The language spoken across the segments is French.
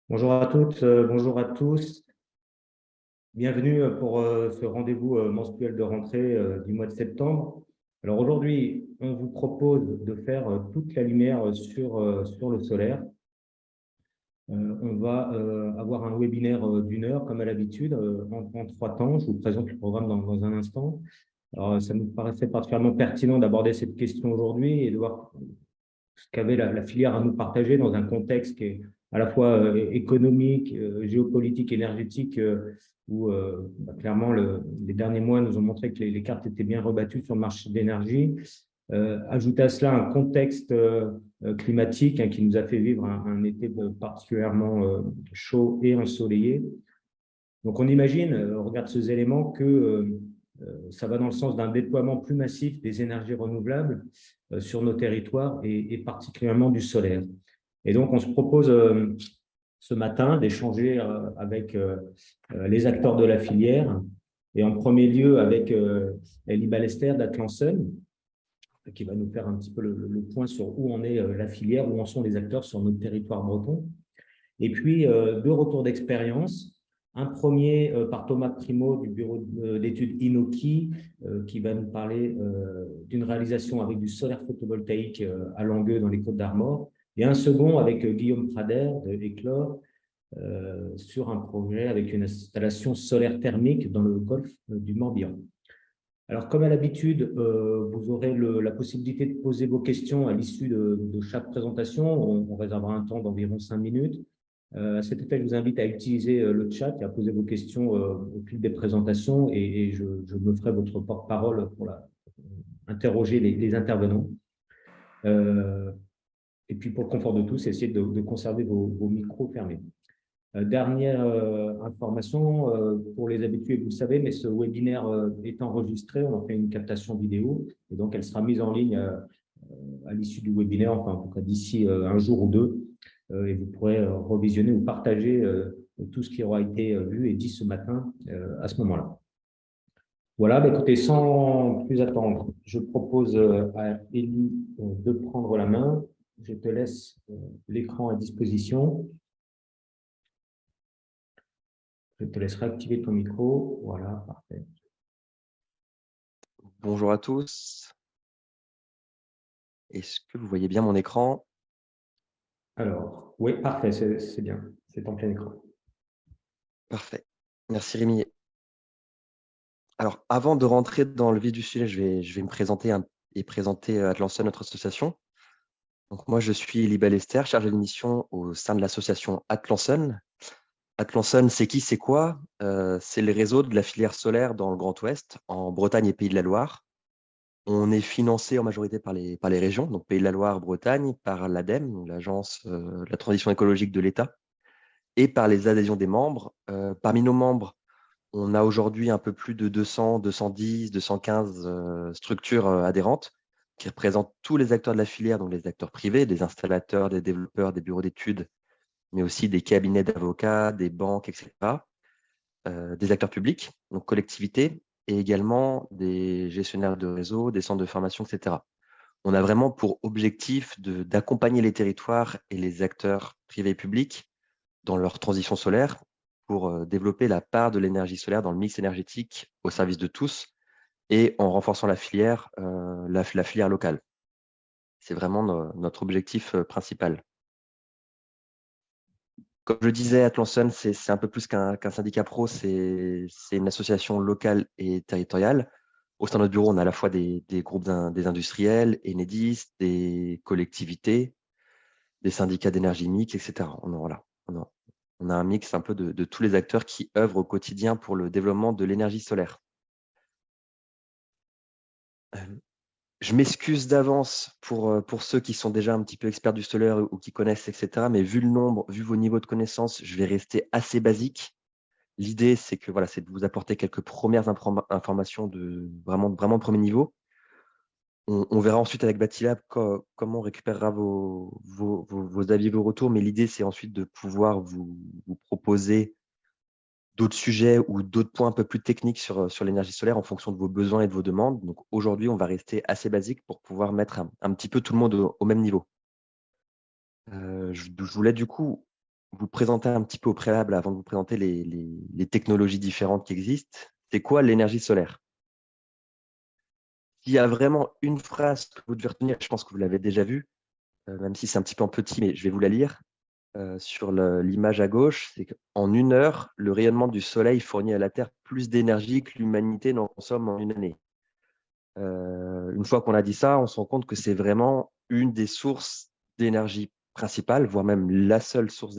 Bonjour à toutes, bonjour à tous. Bienvenue pour ce rendez-vous mensuel de rentrée du mois de septembre. Alors aujourd'hui, on vous propose de faire toute la lumière sur le solaire. On va avoir un webinaire d'une heure, comme à l'habitude, en trois temps. Je vous présente le programme dans un instant. Alors, ça nous paraissait particulièrement pertinent d'aborder cette question aujourd'hui et de voir ce qu'avait la filière à nous partager dans un contexte qui est à la fois économique, géopolitique, énergétique, où clairement les derniers mois nous ont montré que les cartes étaient bien rebattues sur le marché de l'énergie. Ajouter à cela un contexte climatique qui nous a fait vivre un été particulièrement chaud et ensoleillé. Donc on imagine, on regarde ces éléments, que ça va dans le sens d'un déploiement plus massif des énergies renouvelables sur nos territoires et particulièrement du solaire. Et donc on se propose ce matin d'échanger avec les acteurs de la filière et en premier lieu avec Elie Ballester d'Atlansen, qui va nous faire un petit peu le point sur où en est la filière, où en sont les acteurs sur notre territoire breton. Et puis, deux retours d'expérience. Un premier par Thomas Primo du bureau d'études Inoki, qui va nous parler d'une réalisation avec du solaire photovoltaïque à Langueux dans les Côtes-d'Armor. Et un second avec Guillaume Prader de Éclore sur un projet avec une installation solaire thermique dans le golfe du Morbihan. Alors, comme à l'habitude, vous aurez la possibilité de poser vos questions à l'issue de chaque présentation. On réservera un temps d'environ 5 minutes. À cet effet, je vous invite à utiliser le chat et à poser vos questions au fil des présentations et je me ferai votre porte-parole pour interroger les intervenants. Euh, et puis, pour le confort de tous, essayez de conserver vos micros fermés. Dernière information pour les habitués, vous le savez, mais ce webinaire est enregistré, on en fait une captation vidéo et donc elle sera mise en ligne à l'issue du webinaire, enfin en tout cas d'ici un jour ou deux, et vous pourrez revisionner ou partager tout ce qui aura été vu et dit ce matin à ce moment-là. Voilà, bah, écoutez, sans plus attendre, je propose à Élie de prendre la main. Je te laisse l'écran à disposition. Je te laisserai activer ton micro. Voilà, parfait. Bonjour à tous. Est-ce que vous voyez bien mon écran? Alors, oui, parfait, c'est bien. C'est en plein écran. Parfait. Merci Rémi. Alors, avant de rentrer dans le vif du sujet, je vais me présenter et présenter Atlansen, notre association. Donc, moi, je suis Elie Ballester, chargé de mission au sein de l'association Atlansen. Atlansen, c'est qui, c'est quoi? C'est le réseau de la filière solaire dans le Grand Ouest, en Bretagne et Pays de la Loire. On est financé en majorité par les régions, donc Pays de la Loire, Bretagne, par l'ADEME, l'Agence de la transition écologique de l'État, et par les adhésions des membres. Parmi nos membres, on a aujourd'hui un peu plus de 200, 210, 215 structures adhérentes qui représentent tous les acteurs de la filière, donc les acteurs privés, des installateurs, des développeurs, des bureaux d'études, mais aussi des cabinets d'avocats, des banques, etc. Des acteurs publics, donc collectivités, et également des gestionnaires de réseau, des centres de formation, etc. On a vraiment pour objectif d'accompagner les territoires et les acteurs privés et publics dans leur transition solaire pour développer la part de l'énergie solaire dans le mix énergétique au service de tous et en renforçant la filière, la filière locale. C'est vraiment notre objectif principal. Comme je le disais, Atlansen, c'est un peu plus qu'un syndicat pro, c'est une association locale et territoriale. Au sein de notre bureau, on a à la fois des groupes des industriels, Enedis, des collectivités, des syndicats d'énergie mixte, etc. On a un mix un peu de tous les acteurs qui œuvrent au quotidien pour le développement de l'énergie solaire. Je m'excuse d'avance pour ceux qui sont déjà un petit peu experts du solaire ou qui connaissent, etc. Mais vu le nombre, vu vos niveaux de connaissances, je vais rester assez basique. L'idée, c'est que voilà, c'est de vous apporter quelques premières informations de vraiment de premier niveau. On verra ensuite avec Batilab comment on récupérera vos avis, vos retours, mais l'idée, c'est ensuite de pouvoir vous proposer d'autres sujets ou d'autres points un peu plus techniques sur l'énergie solaire en fonction de vos besoins et de vos demandes. Donc aujourd'hui, on va rester assez basique pour pouvoir mettre un petit peu tout le monde au même niveau. Je voulais du coup vous présenter un petit peu au préalable, avant de vous présenter les technologies différentes qui existent, c'est quoi l'énergie solaire? S'il y a vraiment une phrase que vous devez retenir, je pense que vous l'avez déjà vue, même si c'est un petit peu en petit, mais je vais vous la lire. Sur l'image à gauche, c'est qu'en 1 heure, le rayonnement du soleil fournit à la Terre plus d'énergie que l'humanité n'en consomme en une année. Une fois qu'on a dit ça, on se rend compte que c'est vraiment une des sources d'énergie principales, voire même la seule source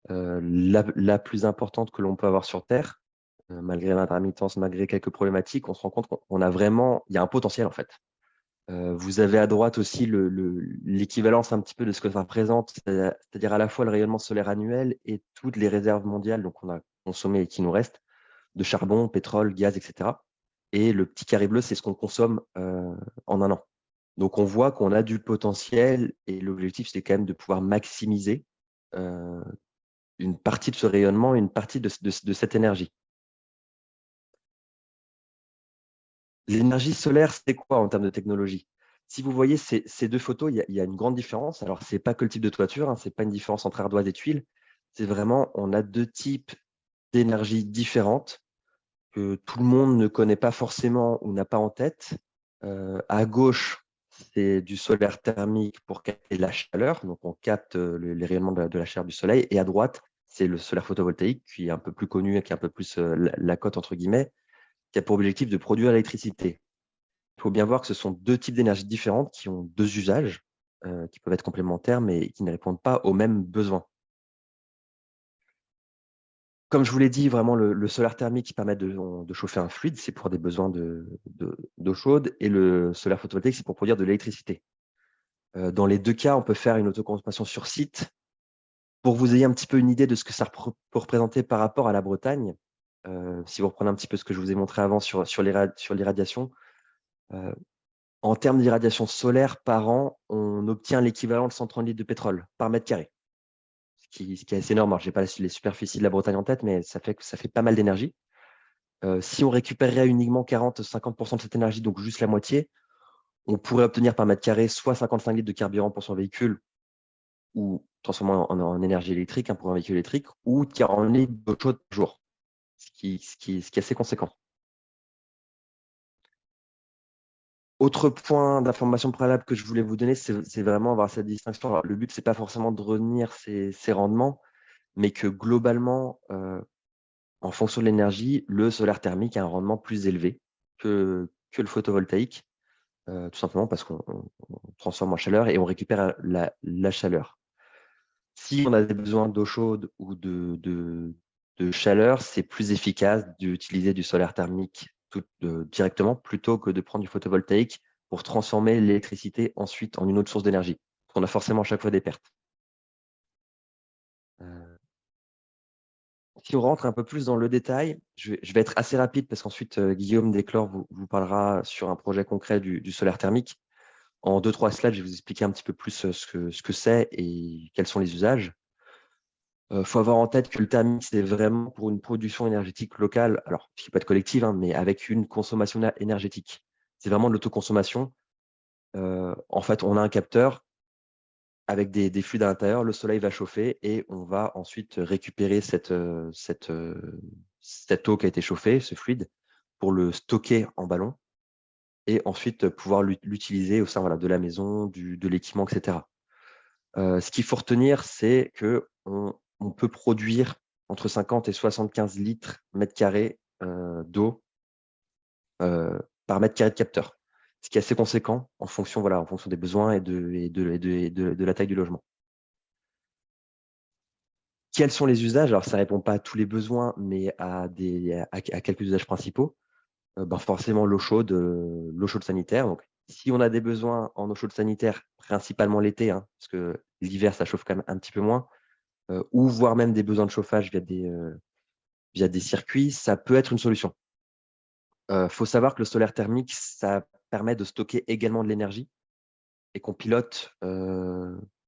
la plus importante que l'on peut avoir sur Terre. Malgré l'intermittence, malgré quelques problématiques, on se rend compte qu'on a vraiment, il y a un potentiel en fait. Vous avez à droite aussi l'équivalence un petit peu de ce que ça représente, c'est-à-dire à la fois le rayonnement solaire annuel et toutes les réserves mondiales, donc on a consommé et qui nous reste, de charbon, pétrole, gaz, etc. Et le petit carré bleu, c'est ce qu'on consomme en un an. Donc on voit qu'on a du potentiel et l'objectif, c'est quand même de pouvoir maximiser euh, une partie de ce rayonnement, une partie de cette énergie. L'énergie solaire, c'est quoi en termes de technologie? Si vous voyez ces 2 photos, il y a une grande différence. Alors, ce n'est pas que le type de toiture, hein, ce n'est pas une différence entre ardoise et tuiles. C'est vraiment, on a 2 types d'énergie différentes que tout le monde ne connaît pas forcément ou n'a pas en tête. À gauche, c'est du solaire thermique pour capter la chaleur. Donc, on capte les rayonnements de la chaleur du soleil. Et à droite, c'est le solaire photovoltaïque, qui est un peu plus connu et qui est un peu plus la cote, entre guillemets, qui a pour objectif de produire l'électricité. Il faut bien voir que ce sont 2 types d'énergie différentes qui ont 2 usages, qui peuvent être complémentaires, mais qui ne répondent pas aux mêmes besoins. Comme je vous l'ai dit, vraiment le solaire thermique qui permet de chauffer un fluide, c'est pour des besoins d'eau chaude, et le solaire photovoltaïque, c'est pour produire de l'électricité. Dans les 2 cas, on peut faire une autoconsommation sur site. Pour que vous ayez un petit peu une idée de ce que ça peut représenter par rapport à la Bretagne, si vous reprenez un petit peu ce que je vous ai montré avant sur l'irradiation, en termes d'irradiation solaire par an, on obtient l'équivalent de 130 litres de pétrole par mètre carré, ce qui est assez énorme. Alors, je n'ai pas les superficies de la Bretagne en tête, mais ça fait pas mal d'énergie. Si on récupérerait uniquement 40-50% de cette énergie, donc juste la moitié, on pourrait obtenir par mètre carré soit 55 litres de carburant pour son véhicule, ou transformer en énergie électrique, hein, pour un véhicule électrique, ou 40 litres d'eau chaude par jour, ce qui est assez conséquent. Autre point d'information préalable que je voulais vous donner, c'est vraiment avoir cette distinction. Alors, le but, c'est pas forcément de retenir ces rendements, mais que globalement, en fonction de l'énergie, le solaire thermique a un rendement plus élevé que le photovoltaïque, tout simplement parce qu'on transforme en chaleur et on récupère la chaleur. Si on a des besoins d'eau chaude ou de chaleur, c'est plus efficace d'utiliser du solaire thermique directement plutôt que de prendre du photovoltaïque pour transformer l'électricité ensuite en une autre source d'énergie. On a forcément à chaque fois des pertes. Si on rentre un peu plus dans le détail, je vais être assez rapide parce qu'ensuite Guillaume Desclores vous parlera sur un projet concret du solaire thermique. En 2-3 slides, je vais vous expliquer un petit peu plus ce que c'est et quels sont les usages. Faut avoir en tête que le thermique, c'est vraiment pour une production énergétique locale, alors qui peut être collective, hein, mais avec une consommation énergétique. C'est vraiment de l'autoconsommation. En fait, on a un capteur avec des fluides à l'intérieur, le soleil va chauffer et on va ensuite récupérer cette eau qui a été chauffée, ce fluide, pour le stocker en ballon et ensuite pouvoir l'utiliser au sein, voilà, de la maison, de l'équipement, etc. Ce qu'il faut retenir, c'est qu'on peut produire entre 50 et 75 litres mètre carré d'eau par mètre carré de capteur, ce qui est assez conséquent en fonction, voilà, en fonction des besoins et de la taille du logement. Quels sont les usages? Alors, ça ne répond pas à tous les besoins, mais à quelques usages principaux. Forcément, l'eau chaude sanitaire. Donc, si on a des besoins en eau chaude sanitaire, principalement l'été, hein, parce que l'hiver, ça chauffe quand même un petit peu moins, ou voire même des besoins de chauffage via des circuits, ça peut être une solution. Faut savoir que le solaire thermique, ça permet de stocker également de l'énergie et qu'on pilote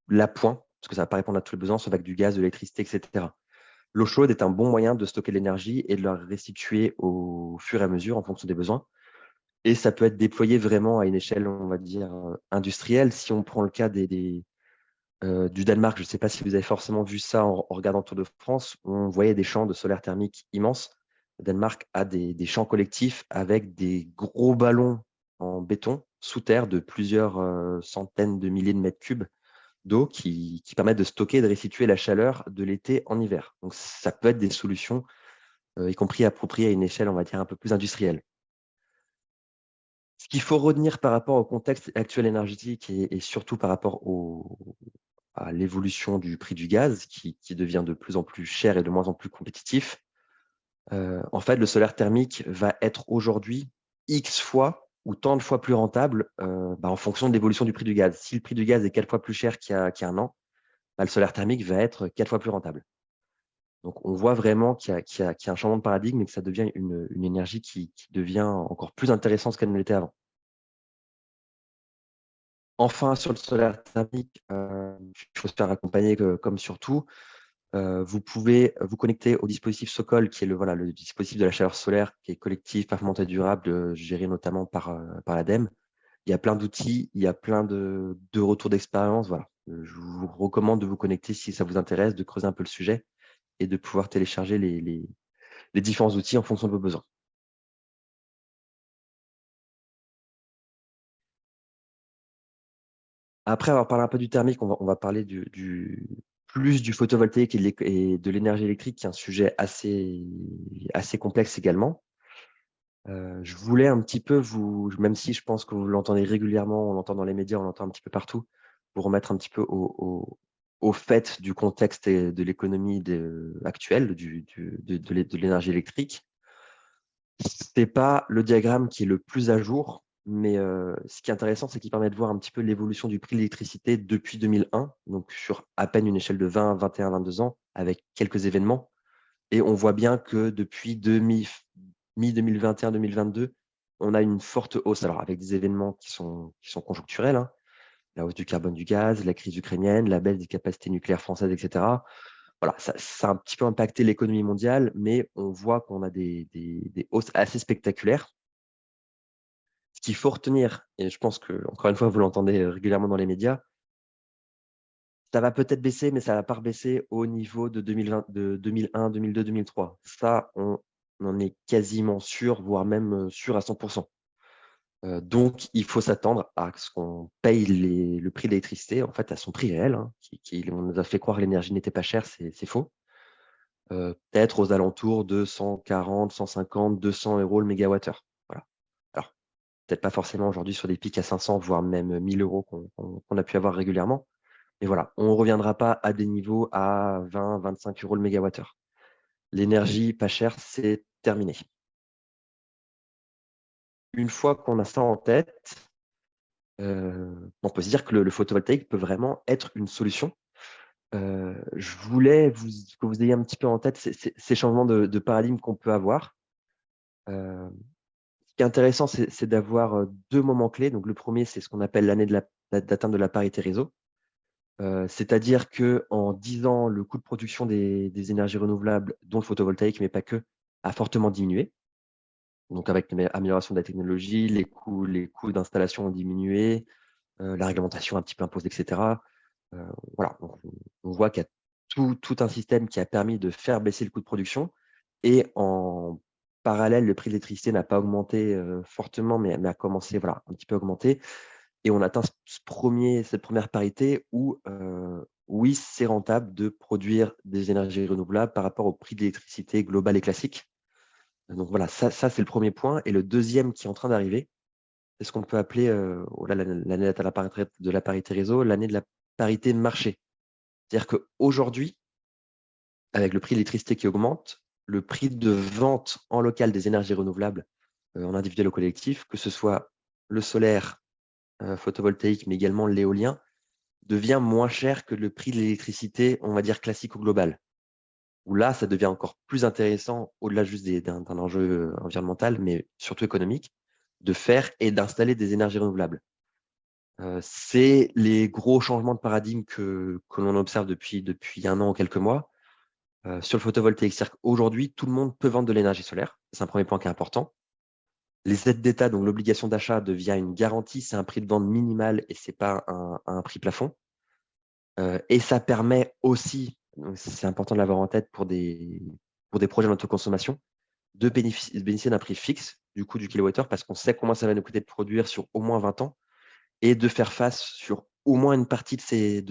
l'appoint, parce que ça ne va pas répondre à tous les besoins, soit avec du gaz, de l'électricité, etc. L'eau chaude est un bon moyen de stocker de l'énergie et de la restituer au fur et à mesure en fonction des besoins. Et ça peut être déployé vraiment à une échelle, on va dire, industrielle. Si on prend le cas du Danemark. Je ne sais pas si vous avez forcément vu ça en regardant Tour de France. On voyait des champs de solaire thermique immenses. Le Danemark a des champs collectifs avec des gros ballons en béton sous terre de plusieurs centaines de milliers de mètres cubes d'eau qui permettent de stocker et de restituer la chaleur de l'été en hiver. Donc, ça peut être des solutions, y compris appropriées à une échelle, on va dire, un peu plus industrielle. Ce qu'il faut retenir par rapport au contexte actuel énergétique et surtout par rapport à l'évolution du prix du gaz qui devient de plus en plus cher et de moins en plus compétitif, en fait, le solaire thermique va être aujourd'hui X fois ou tant de fois plus rentable en fonction de l'évolution du prix du gaz. Si le prix du gaz est 4 fois plus cher qu'il y a un an, le solaire thermique va être 4 fois plus rentable. Donc, on voit vraiment qu'il y a un changement de paradigme et que ça devient une énergie qui devient encore plus intéressante qu'elle ne l'était avant. Enfin, sur le solaire thermique, il faut se faire accompagner comme sur tout. Vous pouvez vous connecter au dispositif Socol, qui est le dispositif de la chaleur solaire, qui est collectif, performant et durable, géré notamment par l'ADEME. Il y a plein d'outils, il y a plein de retours d'expérience. Voilà. Je vous recommande de vous connecter si ça vous intéresse, de creuser un peu le sujet et de pouvoir télécharger les différents outils en fonction de vos besoins. Après avoir parlé un peu du thermique, on va parler plus du photovoltaïque et de l'énergie électrique, qui est un sujet assez complexe également. Je voulais un petit peu même si je pense que vous l'entendez régulièrement, on l'entend dans les médias, on l'entend un petit peu partout, vous remettre un petit peu au fait du contexte et de l'économie actuelle de l'énergie électrique. Ce n'est pas le diagramme qui est le plus à jour, mais ce qui est intéressant, c'est qu'il permet de voir un petit peu l'évolution du prix de l'électricité depuis 2001, donc sur à peine une échelle de 20, 21, 22 ans, avec quelques événements. Et on voit bien que depuis mi-2021-2022, on a une forte hausse, alors avec des événements qui sont conjoncturels, hein, la hausse du carbone du gaz, la crise ukrainienne, la baisse des capacités nucléaires françaises, etc. Voilà, ça a un petit peu impacté l'économie mondiale, mais on voit qu'on a des hausses assez spectaculaires. Ce qu'il faut retenir, et je pense que, encore une fois, vous l'entendez régulièrement dans les médias, ça va peut-être baisser, mais ça ne va pas baisser au niveau de 2020, de 2001, 2002, 2003. Ça, on en est quasiment sûr, voire même sûr à 100%. Donc, il faut s'attendre à ce qu'on paye le prix de l'électricité, en fait, à son prix réel. Hein, on nous a fait croire que l'énergie n'était pas chère, c'est faux. Peut-être aux alentours de 140, 150, 200 euros le mégawattheure. Voilà. Alors, peut-être pas forcément aujourd'hui sur des pics à 500, voire même 1000 euros qu'on a pu avoir régulièrement. Mais voilà, on ne reviendra pas à des niveaux à 20, 25 euros le mégawattheure. L'énergie pas chère, c'est terminé. Une fois qu'on a ça en tête, on peut se dire que le photovoltaïque peut vraiment être une solution. Je voulais que vous ayez un petit peu en tête ces changements de paradigme qu'on peut avoir. Ce qui est intéressant, c'est d'avoir deux moments clés. Donc, le premier, c'est ce qu'on appelle l'année d'atteinte de la parité réseau. C'est-à-dire qu'en 10 ans, le coût de production des énergies renouvelables, dont le photovoltaïque, mais pas que, a fortement diminué. Donc, avec l'amélioration de la technologie, les coûts d'installation ont diminué, la réglementation un petit peu imposée, etc. Voilà, donc, on voit qu'il y a tout un système qui a permis de faire baisser le coût de production. Et en parallèle, le prix de l'électricité n'a pas augmenté fortement, mais a commencé un petit peu à augmenter. Et on atteint cette première parité où, oui, c'est rentable de produire des énergies renouvelables par rapport au prix de l'électricité global et classique. Donc voilà, ça c'est le premier point. Et le deuxième qui est en train d'arriver, c'est ce qu'on peut appeler l'année de la parité réseau, l'année de la parité marché. C'est-à-dire qu'aujourd'hui, avec le prix de l'électricité qui augmente, le prix de vente en local des énergies renouvelables, en individuel ou collectif, que ce soit le solaire, photovoltaïque, mais également l'éolien, devient moins cher que le prix de l'électricité, on va dire classique ou global. Où là, ça devient encore plus intéressant, au-delà juste d'un enjeu environnemental, mais surtout économique, de faire et d'installer des énergies renouvelables. C'est les gros changements de paradigme que l'on observe depuis un an ou quelques mois. Sur le photovoltaïque, c'est-à-dire qu'aujourd'hui, tout le monde peut vendre de l'énergie solaire. C'est un premier point qui est important. Les aides d'État, donc l'obligation d'achat devient une garantie, c'est un prix de vente minimal et ce n'est pas un prix plafond. Et ça permet aussi, c'est important de l'avoir en tête pour des projets d'autoconsommation, de bénéficier d'un prix fixe du coût du kilowattheure parce qu'on sait combien ça va nous coûter de produire sur au moins 20 ans et de faire face sur au moins une partie de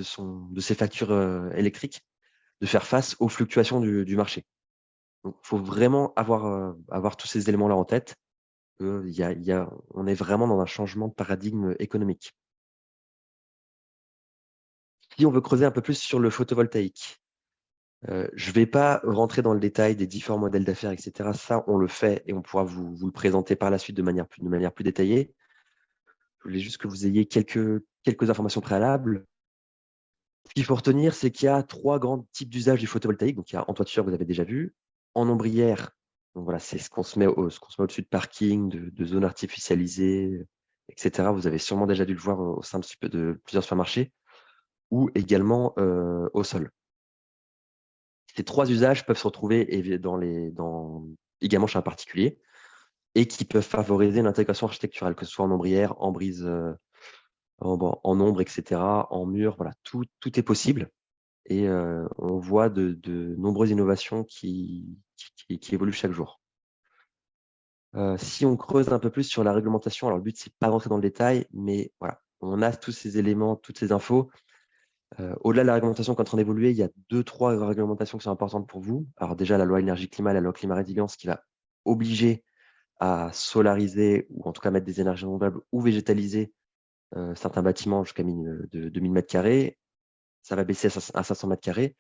ses factures électriques, de faire face aux fluctuations du marché. Donc, il faut vraiment avoir tous ces éléments-là en tête. On est vraiment dans un changement de paradigme économique. Si on veut creuser un peu plus sur le photovoltaïque, je ne vais pas rentrer dans le détail des différents modèles d'affaires, etc. Ça, on le fait et on pourra vous le présenter par la suite de manière plus détaillée. Je voulais juste que vous ayez quelques informations préalables. Ce qu'il faut retenir, c'est qu'il y a 3 grands types d'usage du photovoltaïque. Donc, il y a en toiture, vous avez déjà vu. En ombrière, donc voilà, c'est ce qu'on se met au-dessus de parking, de zones artificialisées, etc. Vous avez sûrement déjà dû le voir au sein de plusieurs supermarchés ou également au sol. Ces 3 usages peuvent se retrouver également chez un particulier et qui peuvent favoriser l'intégration architecturale, que ce soit en ombrière, en brise, en ombre, etc., en mur, voilà, tout est possible. Et on voit de nombreuses innovations qui évoluent chaque jour. Si on creuse un peu plus sur la réglementation, alors le but, c'est pas d'entrer dans le détail, mais voilà, on a tous ces éléments, toutes ces infos. Au-delà de la réglementation qui est en train d'évoluer, il y a 2-3 réglementations qui sont importantes pour vous. Alors déjà, la loi énergie-climat, la loi climat-résilience qui va obliger à solariser ou en tout cas mettre des énergies renouvelables ou végétaliser certains bâtiments jusqu'à 1000 mètres carrés. Ça va baisser à 500 mètres carrés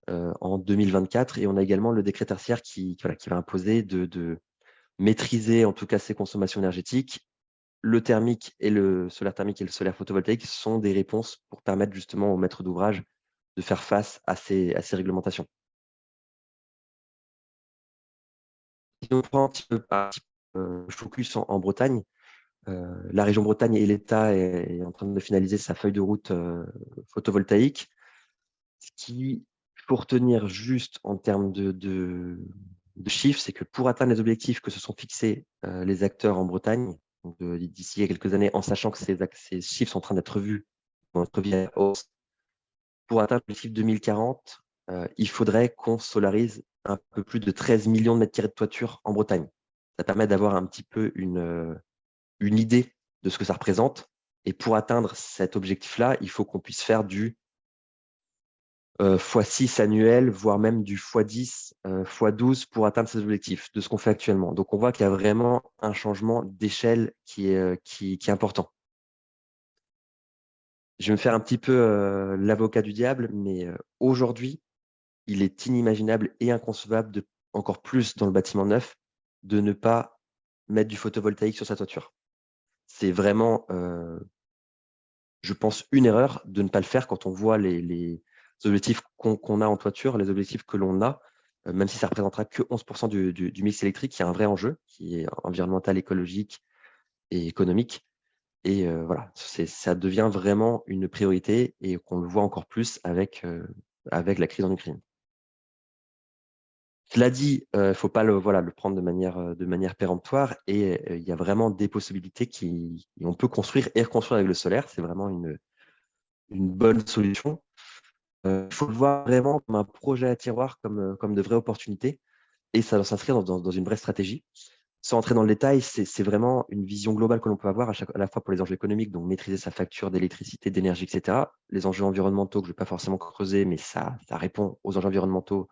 en 2024. Et on a également le décret tertiaire qui va imposer de maîtriser en tout cas ses consommations énergétiques. Le thermique et le solaire thermique et le solaire photovoltaïque sont des réponses pour permettre justement aux maîtres d'ouvrage de faire face à ces réglementations. Si on prend un petit peu focus en Bretagne, la région Bretagne et l'État est en train de finaliser sa feuille de route photovoltaïque. Ce qu'il faut retenir juste en termes de chiffres, c'est que pour atteindre les objectifs que se sont fixés les acteurs en Bretagne, d'ici à quelques années, en sachant que ces chiffres sont en train d'être revus, vont être revus à la hausse, pour atteindre l'objectif 2040, il faudrait qu'on solarise un peu plus de 13 millions de mètres carrés de toiture en Bretagne. Ça permet d'avoir un petit peu une idée de ce que ça représente. Et pour atteindre cet objectif-là, il faut qu'on puisse faire du x6 annuel, voire même du x10, x12 pour atteindre ces objectifs de ce qu'on fait actuellement. Donc, on voit qu'il y a vraiment un changement d'échelle qui est important. Je vais me faire un petit peu l'avocat du diable, mais aujourd'hui, il est inimaginable et inconcevable, encore plus dans le bâtiment neuf, de ne pas mettre du photovoltaïque sur sa toiture. C'est vraiment, je pense, une erreur de ne pas le faire quand on voit les objectifs qu'on a en toiture, les objectifs que l'on a, même si ça représentera que 11% du mix électrique, il y a un vrai enjeu qui est environnemental, écologique et économique. Et voilà, ça devient vraiment une priorité et qu'on le voit encore plus avec la crise en Ukraine. Cela dit, il ne faut pas le prendre de manière péremptoire et il y a vraiment des possibilités on peut construire et reconstruire avec le solaire. C'est vraiment une bonne solution. Il faut le voir vraiment comme un projet à tiroir, comme de vraies opportunités et ça doit s'inscrire dans une vraie stratégie. Sans entrer dans le détail, c'est vraiment une vision globale que l'on peut avoir à la fois pour les enjeux économiques, donc maîtriser sa facture d'électricité, d'énergie, etc. Les enjeux environnementaux que je ne vais pas forcément creuser, mais ça répond aux enjeux environnementaux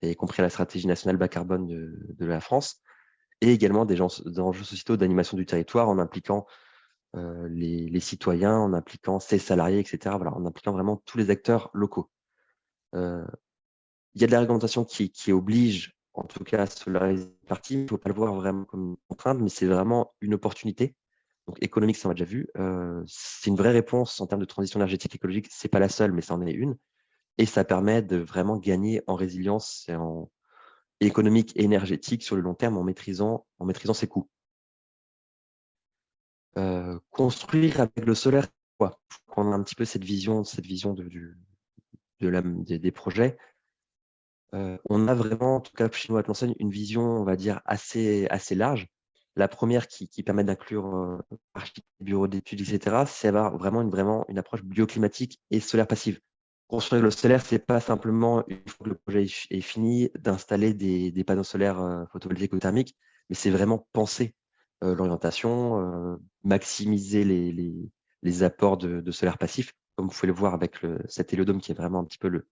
y compris à la stratégie nationale bas carbone de la France, et également des enjeux sociétaux d'animation du territoire en impliquant les citoyens, en impliquant ses salariés, etc. Voilà, en impliquant vraiment tous les acteurs locaux. Il y a de la réglementation qui oblige, en tout cas, à solariser une partie. Il ne faut pas le voir vraiment comme une contrainte, mais c'est vraiment une opportunité. Donc économique, ça on l'a déjà vu. C'est une vraie réponse en termes de transition énergétique écologique. C'est pas la seule, mais ça en est une. Et ça permet de vraiment gagner en résilience et en économique et énergétique sur le long terme en maîtrisant ses coûts. Construire avec le solaire, quoi. On a un petit peu cette vision des projets. On a vraiment, en tout cas chez nous à Atlancen, une vision, on va dire, assez large. La première qui permet d'inclure architecte, bureau d'études, etc., c'est avoir vraiment une approche bioclimatique et solaire passive. Construire le solaire, c'est pas simplement, une fois que le projet est fini, d'installer des panneaux solaires photovoltaïques ou thermiques, mais c'est vraiment penser l'orientation, maximiser les apports de solaire passif, comme vous pouvez le voir avec cet héliodôme qui est vraiment un petit peu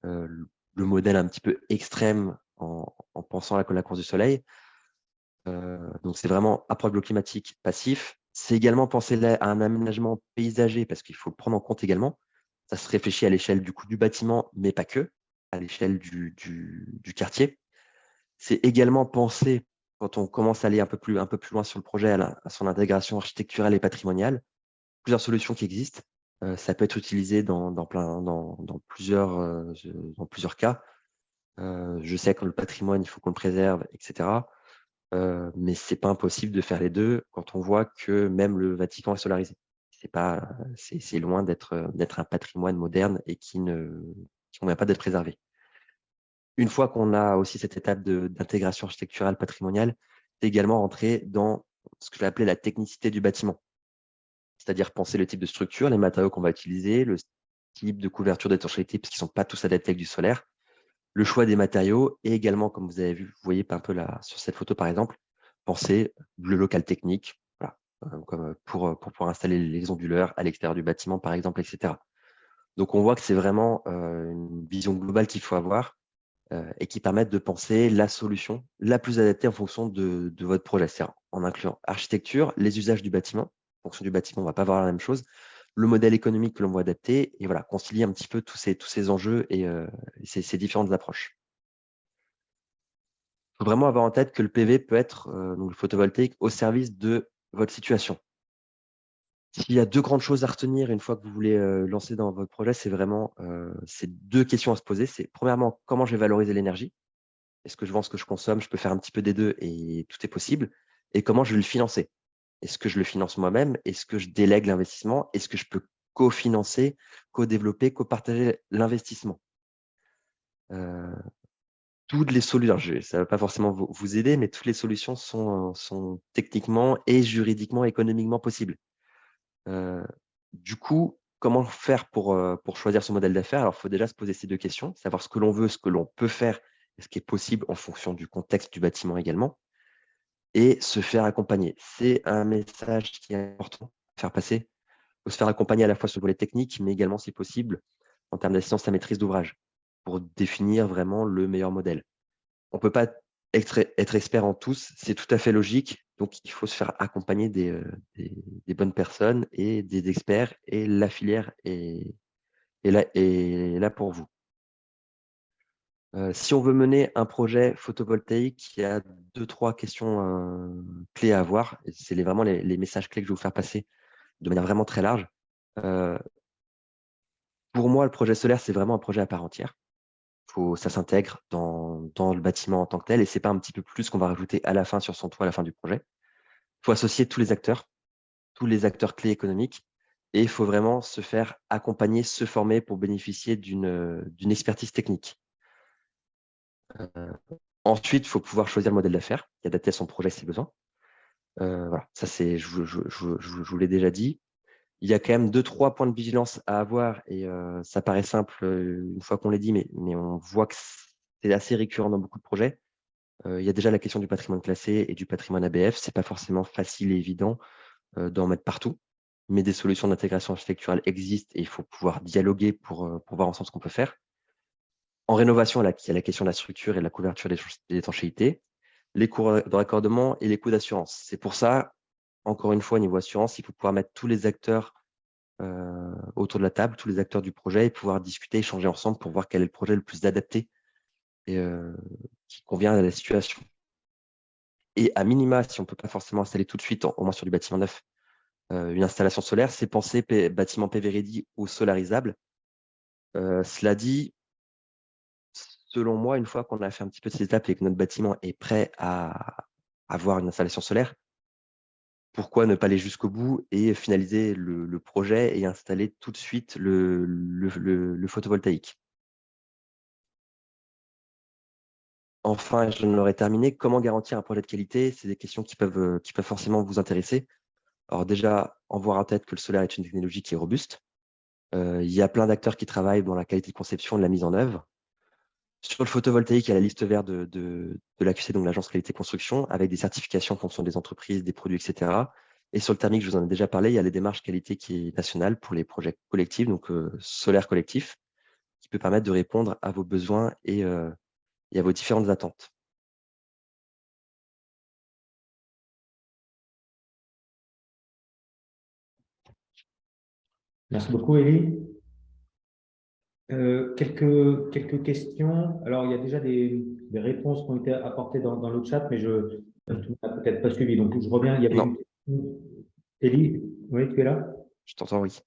euh, le modèle un petit peu extrême en pensant à la course du soleil. Donc, c'est vraiment un problème climatique passif. C'est également penser là à un aménagement paysager parce qu'il faut le prendre en compte également. Ça se réfléchit à l'échelle du coup du bâtiment, mais pas que, à l'échelle du quartier. C'est également penser, quand on commence à aller un peu plus loin sur le projet, à son intégration architecturale et patrimoniale. Plusieurs solutions qui existent. Ça peut être utilisé dans plusieurs cas. Je sais que le patrimoine, il faut qu'on le préserve, etc. Mais c'est pas impossible de faire les deux quand on voit que même le Vatican est solarisé. C'est loin d'être un patrimoine moderne et qui ne convient pas d'être préservé. Une fois qu'on a aussi cette étape d'intégration architecturale patrimoniale, c'est également rentrer dans ce que je vais appeler la technicité du bâtiment. C'est-à-dire penser le type de structure, les matériaux qu'on va utiliser, le type de couverture d'étanchéité, parce qu'ils ne sont pas tous adaptés avec du solaire, le choix des matériaux et également, comme vous avez vu, vous voyez un peu là sur cette photo par exemple, penser le local technique, voilà, comme pour pouvoir installer les onduleurs à l'extérieur du bâtiment par exemple, etc. Donc on voit que c'est vraiment une vision globale qu'il faut avoir et qui permettent de penser la solution la plus adaptée en fonction de votre projet, c'est-à-dire en incluant architecture, les usages du bâtiment. En fonction du bâtiment, on ne va pas avoir la même chose, le modèle économique que l'on va adapter, et voilà, concilier un petit peu tous ces enjeux et ces différentes approches. Il faut vraiment avoir en tête que le PV peut être, donc le photovoltaïque, au service de votre situation. S'il y a deux grandes choses à retenir une fois que vous voulez lancer dans votre projet, c'est vraiment ces deux questions à se poser. C'est premièrement, comment je vais valoriser l'énergie? Est-ce que je vends ce que je consomme? Je peux faire un petit peu des deux et tout est possible. Et comment je vais le financer? Est-ce que je le finance moi-même? Est-ce que je délègue l'investissement? Est-ce que je peux co-financer, co-développer, co-partager l'investissement? Toutes les solutions, ça ne va pas forcément vous aider, mais toutes les solutions sont techniquement et juridiquement, économiquement possibles. Du coup, comment faire pour choisir son modèle d'affaires? Alors, il faut déjà se poser ces deux questions, savoir ce que l'on veut, ce que l'on peut faire et ce qui est possible en fonction du contexte du bâtiment également, et se faire accompagner. C'est un message qui est important à faire passer. Il faut se faire accompagner à la fois sur le volet technique, mais également, si possible, en termes d'assistance à maîtrise d'ouvrage, pour définir vraiment le meilleur modèle. On ne peut pas être expert en tous, c'est tout à fait logique. Donc, il faut se faire accompagner des bonnes personnes et des experts, et la filière est là pour vous. Si on veut mener un projet photovoltaïque, il y a 2-3 questions clés à avoir. C'est vraiment les messages clés que je vais vous faire passer de manière vraiment très large. Pour moi, le projet solaire, c'est vraiment un projet à part entière. Ça s'intègre dans le bâtiment en tant que tel, et ce n'est pas un petit peu plus qu'on va rajouter à la fin sur son toit à la fin du projet. Il faut associer tous les acteurs clés économiques, et il faut vraiment se faire accompagner, se former pour bénéficier d'une expertise technique. Ensuite, il faut pouvoir choisir le modèle d'affaires et adapter à son projet si besoin. Voilà, ça je vous l'ai déjà dit. Il y a quand même 2-3 points de vigilance à avoir, et ça paraît simple une fois qu'on les dit, mais on voit que c'est assez récurrent dans beaucoup de projets. Il y a déjà la question du patrimoine classé et du patrimoine ABF. Ce n'est pas forcément facile et évident d'en mettre partout, mais des solutions d'intégration architecturale existent et il faut pouvoir dialoguer pour voir ensemble ce qu'on peut faire. En rénovation, il y a la question de la structure et de la couverture des étanchéités, les coûts de raccordement et les coûts d'assurance. C'est pour ça, encore une fois, au niveau assurance, il faut pouvoir mettre tous les acteurs autour de la table, tous les acteurs du projet, et pouvoir discuter, échanger ensemble pour voir quel est le projet le plus adapté et qui convient à la situation. Et à minima, si on ne peut pas forcément installer tout de suite, au moins sur du bâtiment neuf, une installation solaire, c'est penser bâtiment PV ready ou solarisable. Cela dit, selon moi, une fois qu'on a fait un petit peu de ces étapes et que notre bâtiment est prêt à avoir une installation solaire, pourquoi ne pas aller jusqu'au bout et finaliser le projet et installer tout de suite le photovoltaïque? Enfin, je l'aurais terminé, comment garantir un projet de qualité? C'est des questions qui peuvent forcément vous intéresser. Alors déjà, avoir en tête que le solaire est une technologie qui est robuste, Il y a plein d'acteurs qui travaillent dans la qualité de conception et de la mise en œuvre. Sur le photovoltaïque, il y a la liste verte de l'AQC, donc l'Agence Qualité Construction, avec des certifications en fonction des entreprises, des produits, etc. Et sur le thermique, je vous en ai déjà parlé, il y a les démarches qualité qui est nationale pour les projets collectifs, donc solaire collectif, qui peut permettre de répondre à vos besoins et à vos différentes attentes. Merci beaucoup, Élie. Quelques questions. Alors, il y a déjà des réponses qui ont été apportées dans le chat, mais tu n'as peut-être pas suivi. Donc, je reviens. Il y avait Non, une question. Élie, oui, tu es là? je t'entends, oui.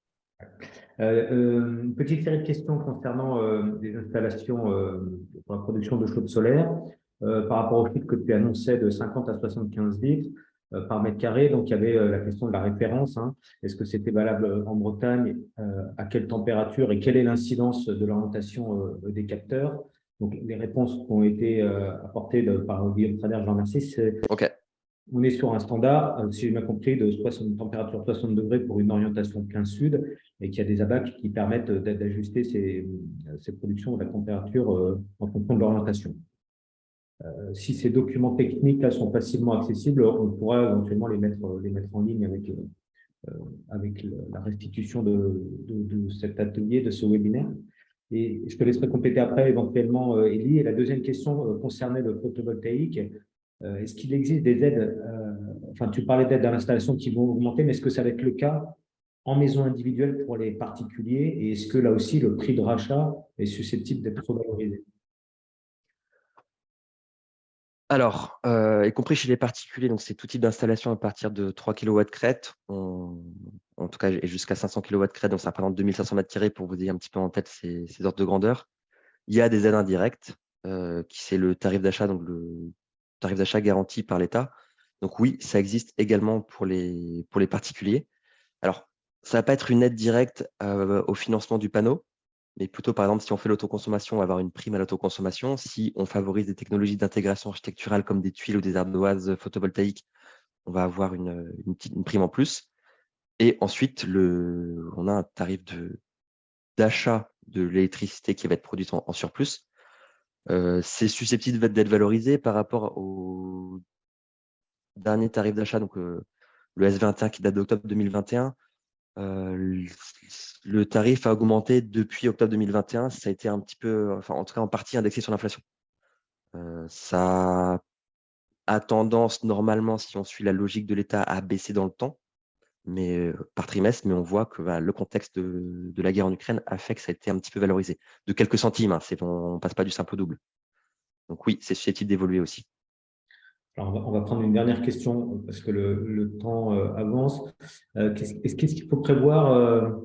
Une petite série de questions concernant des installations pour la production de chaude solaire par rapport au chiffre que tu annonçais de 50 à 75 litres par mètre carré. Donc, il y avait la question de la référence, hein. Est-ce que c'était valable en Bretagne? À quelle température et quelle est l'incidence de l'orientation des capteurs? Donc, les réponses qui ont été apportées par Guillaume Trader, je vous remercie. OK. On est sur un standard, si j'ai bien compris, de température 60 degrés pour une orientation plein sud et qu'il y a des abacs qui permettent d'ajuster ces productions de la température en fonction de l'orientation. Si ces documents techniques là sont facilement accessibles, on pourra éventuellement les mettre en ligne avec la restitution de cet atelier, de ce webinaire. Et je te laisserai compléter après éventuellement, Élie. Et la deuxième question concernait le photovoltaïque. Est-ce qu'il existe des aides, enfin tu parlais d'aides à l'installation qui vont augmenter, mais est-ce que ça va être le cas en maison individuelle pour les particuliers? Et est-ce que là aussi le prix de rachat est susceptible d'être revalorisé? Alors, y compris chez les particuliers, donc c'est tout type d'installation à partir de 3 kW crête, en tout cas, et jusqu'à 500 kW crête, donc ça représente 2500 mètres carrés pour vous ayez un petit peu en tête ces ordres de grandeur. Il y a des aides indirectes, qui c'est le tarif d'achat, donc le tarif d'achat garanti par l'État. Donc oui, ça existe également pour les particuliers. Alors, ça va pas être une aide directe au financement du panneau, mais plutôt, par exemple, si on fait l'autoconsommation, on va avoir une prime à l'autoconsommation. Si on favorise des technologies d'intégration architecturale comme des tuiles ou des ardoises photovoltaïques, on va avoir une prime en plus. Et ensuite, on a un tarif d'achat de l'électricité qui va être produite en surplus. C'est susceptible d'être valorisé par rapport au dernier tarif d'achat, donc le S21 qui date d'octobre 2021. Le tarif a augmenté depuis octobre 2021. Ça a été un petit peu, enfin, en tout cas, en partie indexé sur l'inflation. Ça a tendance, normalement, si on suit la logique de l'État, à baisser dans le temps, mais par trimestre, mais on voit que le contexte de la guerre en Ukraine a fait que ça a été un petit peu valorisé. De quelques centimes, hein, on ne passe pas du simple au double. Donc oui, c'est susceptible d'évoluer aussi. Alors, on va prendre une dernière question parce que le temps avance. Qu'est-ce qu'il faut prévoir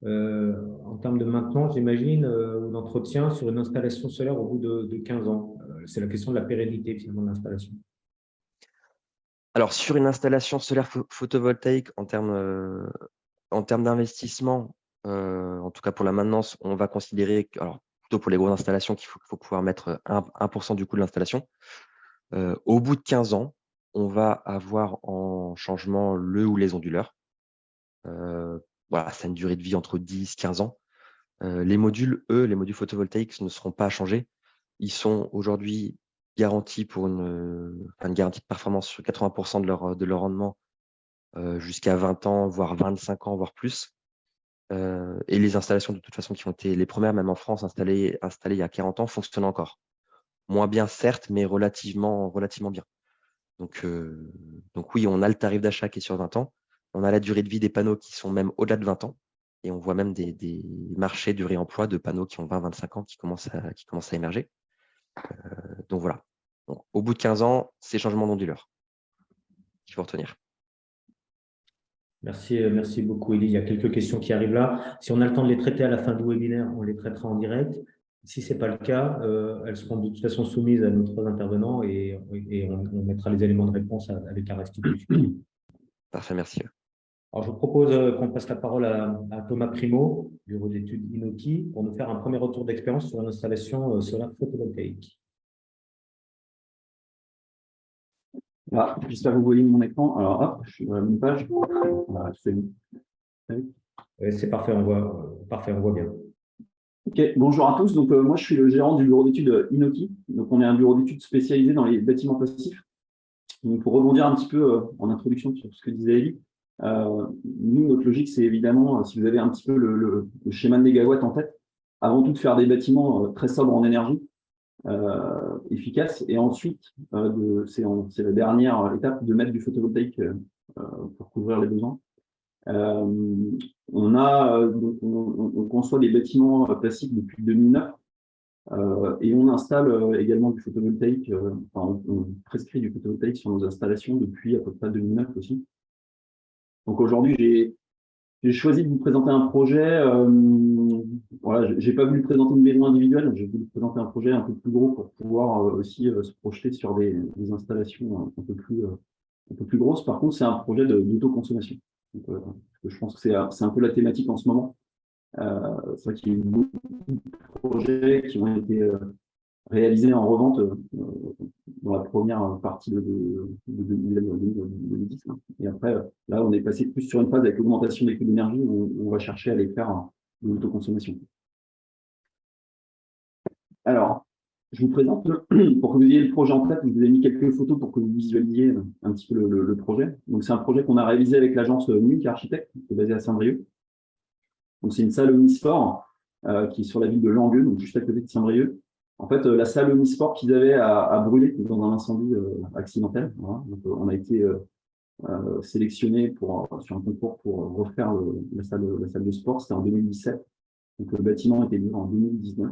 en termes de maintenance, j'imagine, ou d'entretien sur une installation solaire au bout de 15 ans? C'est la question de la pérennité finalement de l'installation. Alors, sur une installation solaire photovoltaïque, en termes d'investissement, en tout cas pour la maintenance, on va considérer, alors plutôt pour les grosses installations, qu'il faut pouvoir mettre 1% du coût de l'installation. Au bout de 15 ans, on va avoir en changement le ou les onduleurs. Voilà, ça a une durée de vie entre 10-15 ans. Les modules, les modules photovoltaïques ne seront pas changés. Ils sont aujourd'hui garantis pour une garantie de performance sur 80% de leur rendement jusqu'à 20 ans, voire 25 ans, voire plus. Et les installations, de toute façon, qui ont été les premières, même en France, installées il y a 40 ans, fonctionnent encore. Moins bien, certes, mais relativement bien. Donc oui, on a le tarif d'achat qui est sur 20 ans. On a la durée de vie des panneaux qui sont même au-delà de 20 ans. Et on voit même des marchés du réemploi de panneaux qui ont 20-25 ans qui commencent à émerger. Donc voilà. Donc, au bout de 15 ans, c'est changement d'onduleur qu'il faut retenir. Merci beaucoup, Élie. Il y a quelques questions qui arrivent là. Si on a le temps de les traiter à la fin du webinaire, on les traitera en direct. Si ce n'est pas le cas, elles seront de toute façon soumises à nos trois intervenants et on mettra les éléments de réponse avec la restitution. Parfait, merci. Alors, je vous propose qu'on passe la parole à Thomas Primo, bureau d'études Inoki, pour nous faire un premier retour d'expérience sur une installation solaire photovoltaïque. J'espère que vous voyez mon écran. Alors, hop, je suis dans la même page. Voilà, c'est bon. C'est parfait, on voit bien. Ok, bonjour à tous. Donc, moi, je suis le gérant du bureau d'études Inoki. Donc, on est un bureau d'études spécialisé dans les bâtiments passifs. Donc, pour rebondir un petit peu en introduction sur ce que disait Elie, nous, notre logique, c'est évidemment, si vous avez un petit peu le schéma de mégawatt en tête, avant tout de faire des bâtiments très sobres en énergie, efficaces, et ensuite, c'est la dernière étape de mettre du photovoltaïque pour couvrir les besoins. On conçoit des bâtiments classiques depuis 2009 et on installe également du photovoltaïque, on prescrit du photovoltaïque sur nos installations depuis à peu près 2009 aussi. Donc aujourd'hui, j'ai choisi de vous présenter un projet. Voilà, j'ai pas voulu présenter une maison individuelle, j'ai voulu présenter un projet un peu plus gros pour pouvoir aussi se projeter sur des installations un peu plus grosses. Par contre, c'est un projet d'autoconsommation. Donc, je pense que c'est un peu la thématique en ce moment. C'est vrai qu'il y a eu beaucoup de projets qui ont été réalisés en revente dans la première partie de 2010. Et après, là, on est passé plus sur une phase avec l'augmentation des coûts d'énergie où on va chercher à les faire de l'autoconsommation. Alors, je vous présente, pour que vous ayez le projet en tête, je vous ai mis quelques photos pour que vous visualisiez un petit peu le projet. Donc, c'est un projet qu'on a réalisé avec l'agence Nuc Architecte, qui est basée à Saint-Brieuc. Donc, c'est une salle omnisport qui est sur la ville de Langueux, donc juste à côté de Saint-Brieuc. En fait, la salle omnisport qu'ils avaient a brûlé dans un incendie accidentel. Voilà. Donc, on a été sélectionné sur un concours pour refaire la salle de sport. C'était en 2017. Donc, le bâtiment était livré en 2019.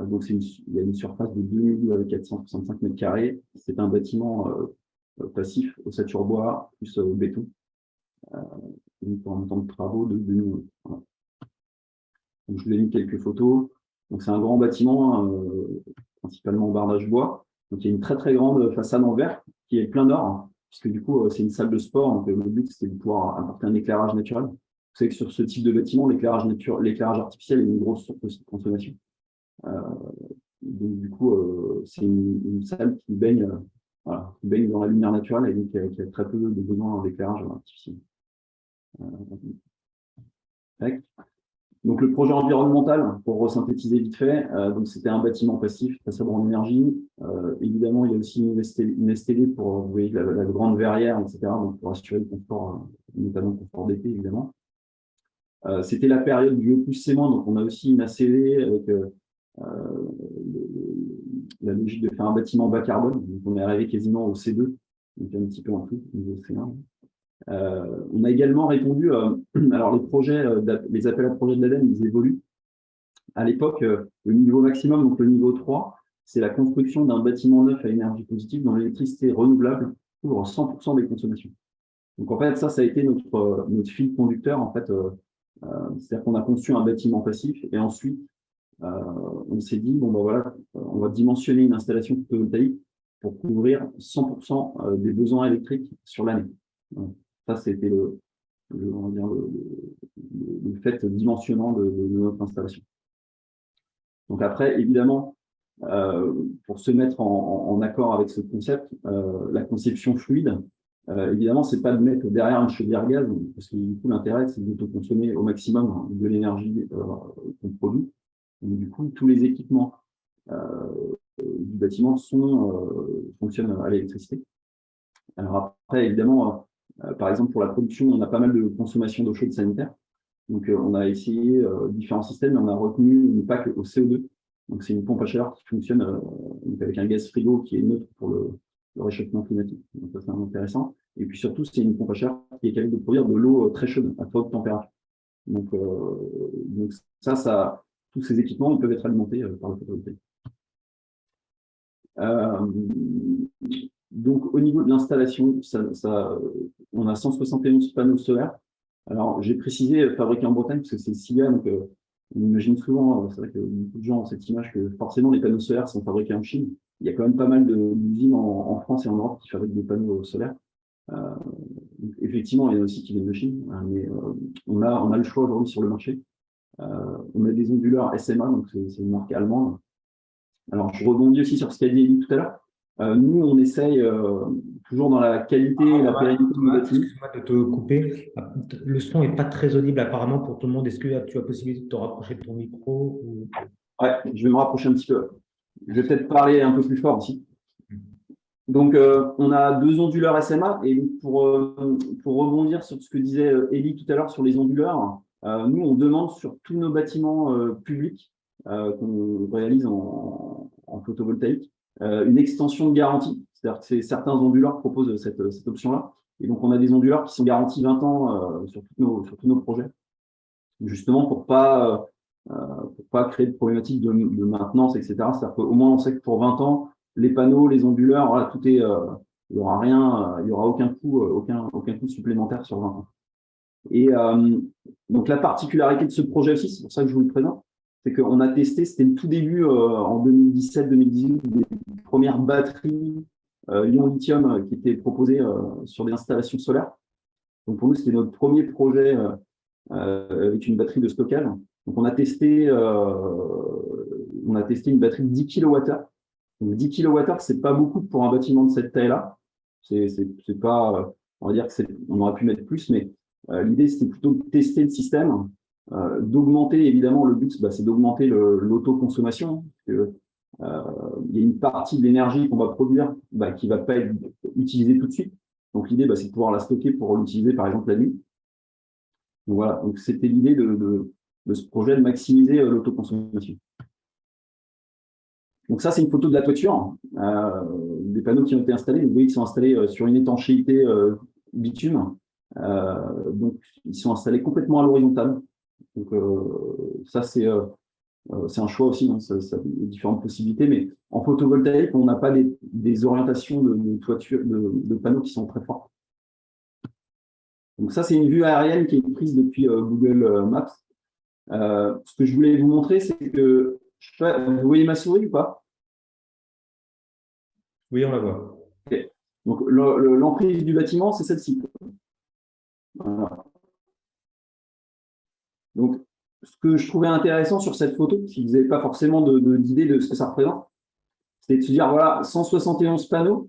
Donc, il y a une surface de 2465 mètres carrés. C'est un bâtiment passif, ossature bois, plus béton. Pour un temps de travaux de 2000. Voilà. Donc, je vous ai mis quelques photos. Donc, c'est un grand bâtiment, principalement en bardage bois. Donc, il y a une très, très grande façade en verre qui est plein d'or, puisque du coup, c'est une salle de sport. Donc, le but, c'est de pouvoir apporter un éclairage naturel. Vous savez que sur ce type de bâtiment, l'éclairage artificiel est une grosse source de consommation. Donc, du coup, c'est une salle qui baigne, voilà, qui baigne dans la lumière naturelle et donc qui a très peu de besoin d'éclairage artificiel. Donc, le projet environnemental, pour resynthétiser vite fait, donc c'était un bâtiment passif, très sobre en énergie. Évidemment, il y a aussi une STD pour, vous voyez, la grande verrière, etc., donc pour assurer le confort, notamment le confort d'été, évidemment. C'était la période du E+C-, donc on a aussi une ACV avec la logique de faire un bâtiment bas carbone. Donc, on est arrivé quasiment au C2, donc un petit peu en tout, niveau C1. On a également répondu, alors les appels à projets de l'ADEME, ils évoluent. À l'époque, le niveau maximum, donc le niveau 3, c'est la construction d'un bâtiment neuf à énergie positive dont l'électricité renouvelable couvre 100% des consommations. Donc en fait, ça a été notre fil conducteur. En fait, c'est-à-dire qu'on a conçu un bâtiment passif et ensuite, on s'est dit, bon ben voilà, on va dimensionner une installation photovoltaïque pour couvrir 100% des besoins électriques sur l'année. Ça, c'était le fait dimensionnant de notre installation. Donc après, évidemment, pour se mettre en accord avec ce concept, la conception fluide, évidemment, c'est pas de mettre derrière une chaudière gaz, parce que du coup, l'intérêt, c'est d'autoconsommer au maximum de l'énergie qu'on produit. Donc, du coup, tous les équipements du bâtiment fonctionnent à l'électricité. Alors après, évidemment, par exemple, pour la production, on a pas mal de consommation d'eau chaude sanitaire. Donc, on a essayé différents systèmes, mais on a retenu une PAC au CO2. Donc, c'est une pompe à chaleur qui fonctionne avec un gaz frigo qui est neutre pour le réchauffement climatique. Donc, ça, c'est intéressant. Et puis surtout, c'est une pompe à chaleur qui est capable de produire de l'eau très chaude à très haute température. Donc ça, tous ces équipements, ils peuvent être alimentés par le photovoltaïque. Donc, au niveau de l'installation, on a 171 panneaux solaires. Alors, j'ai précisé fabriqué en Bretagne parce que c'est le SIGA, donc on imagine souvent, c'est vrai que beaucoup de gens ont cette image que forcément les panneaux solaires sont fabriqués en Chine. Il y a quand même pas mal d'usines en France et en Europe qui fabriquent des panneaux solaires. Effectivement, il y en a aussi qui viennent de Chine, hein, mais on a le choix aujourd'hui sur le marché. On a des onduleurs SMA, donc c'est une marque allemande. Alors, je rebondis aussi sur ce qu'a dit Elie tout à l'heure. Nous, on essaye toujours dans la qualité et la pérennité de nos bâtiments. Excuse-moi de te couper. Le son n'est pas très audible apparemment pour tout le monde. Est-ce que tu as possibilité de te rapprocher de ton micro Ouais, je vais me rapprocher un petit peu. Je vais peut-être parler un peu plus fort aussi. Donc, on a 2 onduleurs SMA. Et pour rebondir sur ce que disait Élie tout à l'heure sur les onduleurs, nous, on demande sur tous nos bâtiments publics qu'on réalise en photovoltaïque une extension de garantie. C'est-à-dire que certains onduleurs proposent cette option-là. Et donc, on a des onduleurs qui sont garantis 20 ans sur tous nos projets, justement pour pas créer de problématiques de maintenance, etc. C'est-à-dire qu'au moins, on sait que pour 20 ans, les panneaux, les onduleurs, voilà, tout est, il n'y aura rien, il n'y aura aucun coût supplémentaire sur 20 ans. Et donc, la particularité de ce projet aussi, c'est pour ça que je vous le présente, c'est qu'on a testé, c'était le tout début en 2017-2018, des premières batteries ion-lithium qui étaient proposées sur des installations solaires. Donc, pour nous, c'était notre premier projet avec une batterie de stockage. Donc, on a testé une batterie de 10 kWh. Donc, 10 kWh, c'est pas beaucoup pour un bâtiment de cette taille-là. C'est pas, on va dire que on aurait pu mettre plus, mais l'idée, c'était plutôt de tester le système, d'augmenter, évidemment, le but, c'est d'augmenter l'autoconsommation. Il y a une partie de l'énergie qu'on va produire qui va pas être utilisée tout de suite. Donc, l'idée, c'est de pouvoir la stocker pour l'utiliser, par exemple, la nuit. Donc, voilà. Donc, c'était l'idée de ce projet de maximiser l'autoconsommation. Donc, ça, c'est une photo de la toiture, des panneaux qui ont été installés. Vous voyez qu'ils sont installés sur une étanchéité bitume. Donc, ils sont installés complètement à l'horizontale. Donc, ça, c'est un choix aussi, hein, ça a différentes possibilités. Mais en photovoltaïque, on n'a pas des orientations de toiture, de panneaux qui sont très fortes. Donc, ça, c'est une vue aérienne qui est prise depuis Google Maps. Ce que je voulais vous montrer, c'est que, je sais pas, vous voyez ma souris ou pas? Oui, on la voit. Okay. Donc, l'emprise du bâtiment, c'est celle-ci. Voilà. Donc, ce que je trouvais intéressant sur cette photo, si vous n'avez pas forcément d'idée de ce que ça représente, c'est de se dire, voilà, 171 panneaux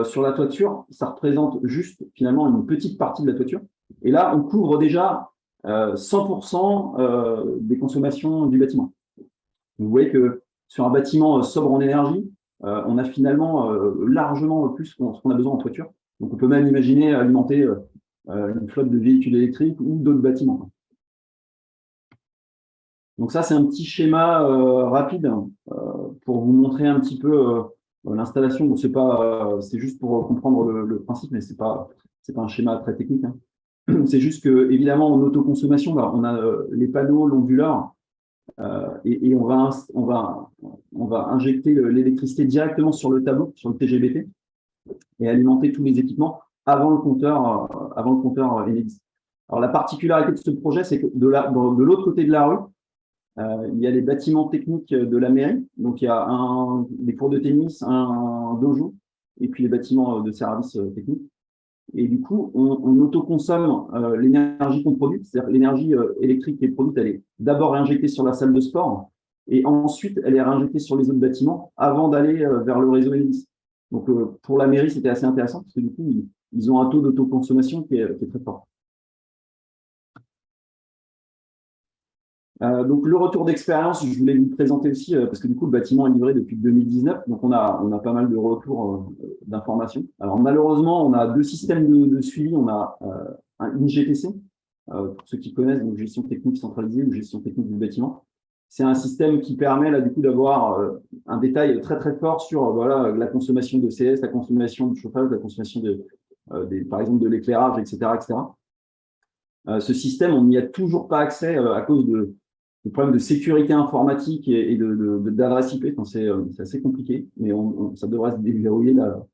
sur la toiture, ça représente juste, finalement, une petite partie de la toiture. Et là, on couvre déjà 100% des consommations du bâtiment. Vous voyez que sur un bâtiment sobre en énergie, on a finalement largement plus ce qu'on a besoin en toiture. Donc, on peut même imaginer alimenter une flotte de véhicules électriques ou d'autres bâtiments. Donc, ça, c'est un petit schéma rapide pour vous montrer un petit peu l'installation. Bon, c'est juste pour comprendre le principe, mais c'est pas un schéma très technique, hein. C'est juste que, évidemment, en autoconsommation, on a les panneaux, l'onduleur, et on va injecter l'électricité directement sur le tableau, sur le TGBT, et alimenter tous les équipements avant le compteur Enedis. Alors, la particularité de ce projet, c'est que de l'autre côté de la rue, il y a les bâtiments techniques de la mairie. Donc, il y a des cours de tennis, un dojo, et puis les bâtiments de services techniques. Et du coup, on autoconsomme l'énergie qu'on produit, c'est-à-dire l'énergie électrique qui est produite, elle est d'abord réinjectée sur la salle de sport, et ensuite, elle est réinjectée sur les autres bâtiments avant d'aller vers le réseau Enedis. Donc, pour la mairie, c'était assez intéressant, parce que du coup, ils ont un taux d'autoconsommation qui est très fort. Donc, le retour d'expérience, je voulais vous présenter aussi, parce que du coup, le bâtiment est livré depuis 2019, donc on a pas mal de retours d'informations. Alors, malheureusement, on a 2 systèmes de suivi. On a une GTC, pour ceux qui connaissent, donc gestion technique centralisée ou gestion technique du bâtiment. C'est un système qui permet, là, du coup, d'avoir un détail très, très fort sur voilà, la consommation de CS, la consommation de chauffage, la consommation par exemple, de l'éclairage, etc., etc. Ce système, on n'y a toujours pas accès à cause de problèmes de sécurité informatique et d'adresse IP. Enfin, c'est assez compliqué, mais ça devrait se déverrouiller là,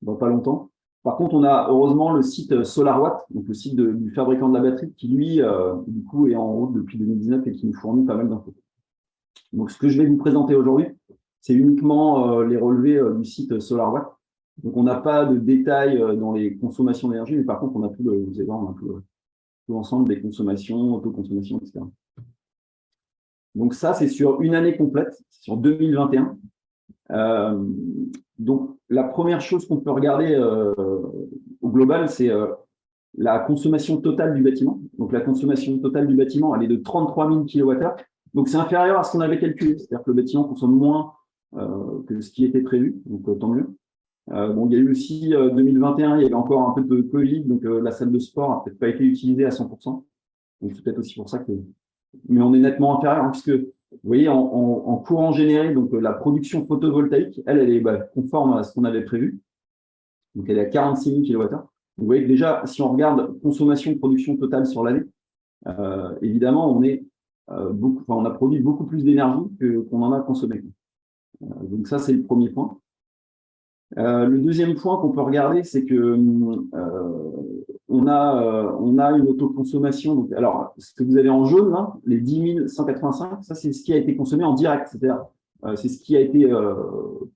dans pas longtemps. Par contre, on a heureusement le site SolarWatt, donc le site du fabricant de la batterie, qui lui, du coup, est en route depuis 2019 et qui nous fournit pas mal d'infos. Donc, ce que je vais vous présenter aujourd'hui, c'est uniquement les relevés du site SolarWatt. Donc, on n'a pas de détails dans les consommations d'énergie, mais par contre, on a tout vous allez voir, on a tout l'ensemble des consommations, autoconsommation, etc. Donc ça, c'est sur une année complète, c'est sur 2021. Donc, la première chose qu'on peut regarder au global, c'est la consommation totale du bâtiment. Donc, la consommation totale du bâtiment, elle est de 33 000 kWh. Donc, c'est inférieur à ce qu'on avait calculé. C'est-à-dire que le bâtiment consomme moins que ce qui était prévu. Donc, tant mieux. Bon, il y a eu aussi 2021, il y avait encore un peu de Covid. Donc, la salle de sport n'a peut-être pas été utilisée à 100%. Donc, c'est peut-être aussi pour ça que… Mais on est nettement inférieur, hein, puisque, vous voyez, en courant généré, donc la production photovoltaïque, elle est conforme à ce qu'on avait prévu. Donc, elle est à 46 000 kWh. Vous voyez que déjà, si on regarde consommation, production totale sur l'année, évidemment, on a produit beaucoup plus d'énergie qu'on en a consommé. Donc ça, c'est le premier point. Le deuxième point qu'on peut regarder, c'est que on a une autoconsommation. Donc, alors, ce que vous avez en jaune, là, les 10 185, ça, c'est ce qui a été consommé en direct. C'est-à-dire, c'est ce qui a été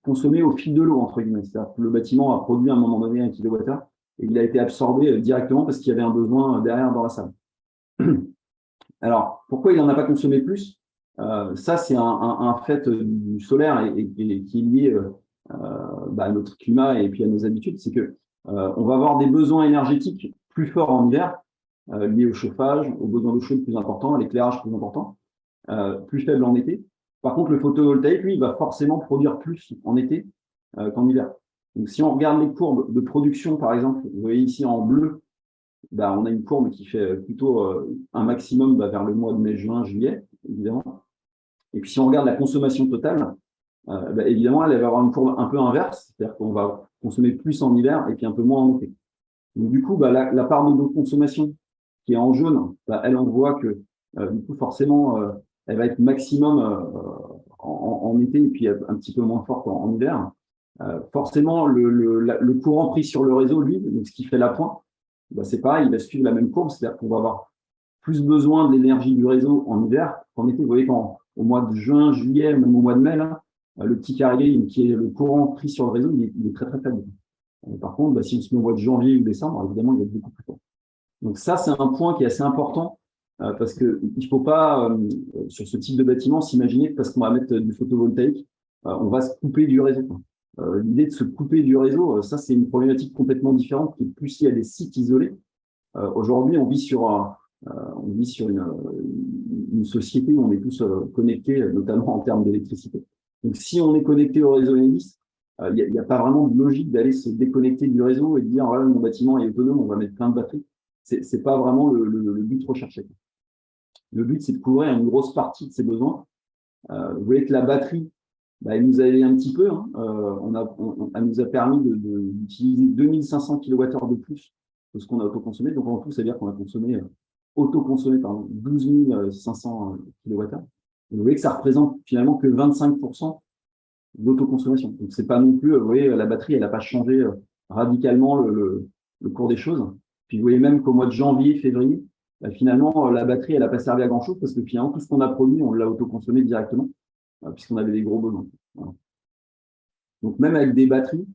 consommé au fil de l'eau, entre guillemets. C'est-à-dire que le bâtiment a produit à un moment donné 1 kWh et il a été absorbé directement parce qu'il y avait un besoin derrière dans la salle. Alors, pourquoi il n'en a pas consommé plus? Ça, c'est un fait du solaire et qui est lié à notre climat et puis à nos habitudes. C'est que on va avoir des besoins énergétiques plus forts en hiver, liés au chauffage, aux besoins d'eau chaude plus importants, à l'éclairage plus important, plus faible en été. Par contre, le photovoltaïque, lui, il va forcément produire plus en été qu'en hiver. Donc, si on regarde les courbes de production, par exemple, vous voyez ici en bleu, on a une courbe qui fait plutôt un maximum vers le mois de mai, juin, juillet, évidemment. Et puis, si on regarde la consommation totale, évidemment, elle va avoir une courbe un peu inverse, c'est-à-dire qu'on va consommer plus en hiver et puis un peu moins en été. Donc, du coup, la part de nos consommations qui est en jaune, elle, on voit que, du coup, forcément, elle va être maximum en été et puis un petit peu moins forte en hiver. Forcément, le courant pris sur le réseau, lui, donc ce qui fait la pointe, c'est pareil, il va suivre la même courbe, c'est-à-dire qu'on va avoir plus besoin de l'énergie du réseau en hiver qu'en été. Vous voyez, au mois de juin, juillet, même au mois de mai, là, le petit carré qui est le courant pris sur le réseau, il est très, très faible. Par contre, si on se met au mois de janvier ou décembre, évidemment, il va être beaucoup plus fort. Donc ça, c'est un point qui est assez important parce qu'il ne faut pas, sur ce type de bâtiment, s'imaginer que parce qu'on va mettre du photovoltaïque, on va se couper du réseau. L'idée de se couper du réseau, ça, c'est une problématique complètement différente qui est plus liée à des sites isolés. Aujourd'hui, on vit sur une société où on est tous connectés, notamment en termes d'électricité. Donc, si on est connecté au réseau Enedis, il n'y a pas vraiment de logique d'aller se déconnecter du réseau et de dire mon bâtiment est autonome, on va mettre plein de batteries. C'est pas vraiment le but recherché. Le but, c'est de couvrir une grosse partie de ses besoins. Vous voyez que la batterie, elle nous a aidé un petit peu. Hein. Elle nous a permis d'utiliser 2500 kWh de plus que ce qu'on a autoconsommé. Donc, en tout, c'est-à-dire qu'on a autoconsommé 12 500 kWh. Vous voyez que ça représente finalement que 25% d'autoconsommation. Donc, c'est pas non plus, vous voyez, la batterie, elle n'a pas changé radicalement le cours des choses. Puis, vous voyez même qu'au mois de janvier, février, finalement, la batterie, elle n'a pas servi à grand-chose parce que finalement, tout ce qu'on a produit, on l'a autoconsommé directement puisqu'on avait des gros besoins. Voilà. Donc, même avec des batteries,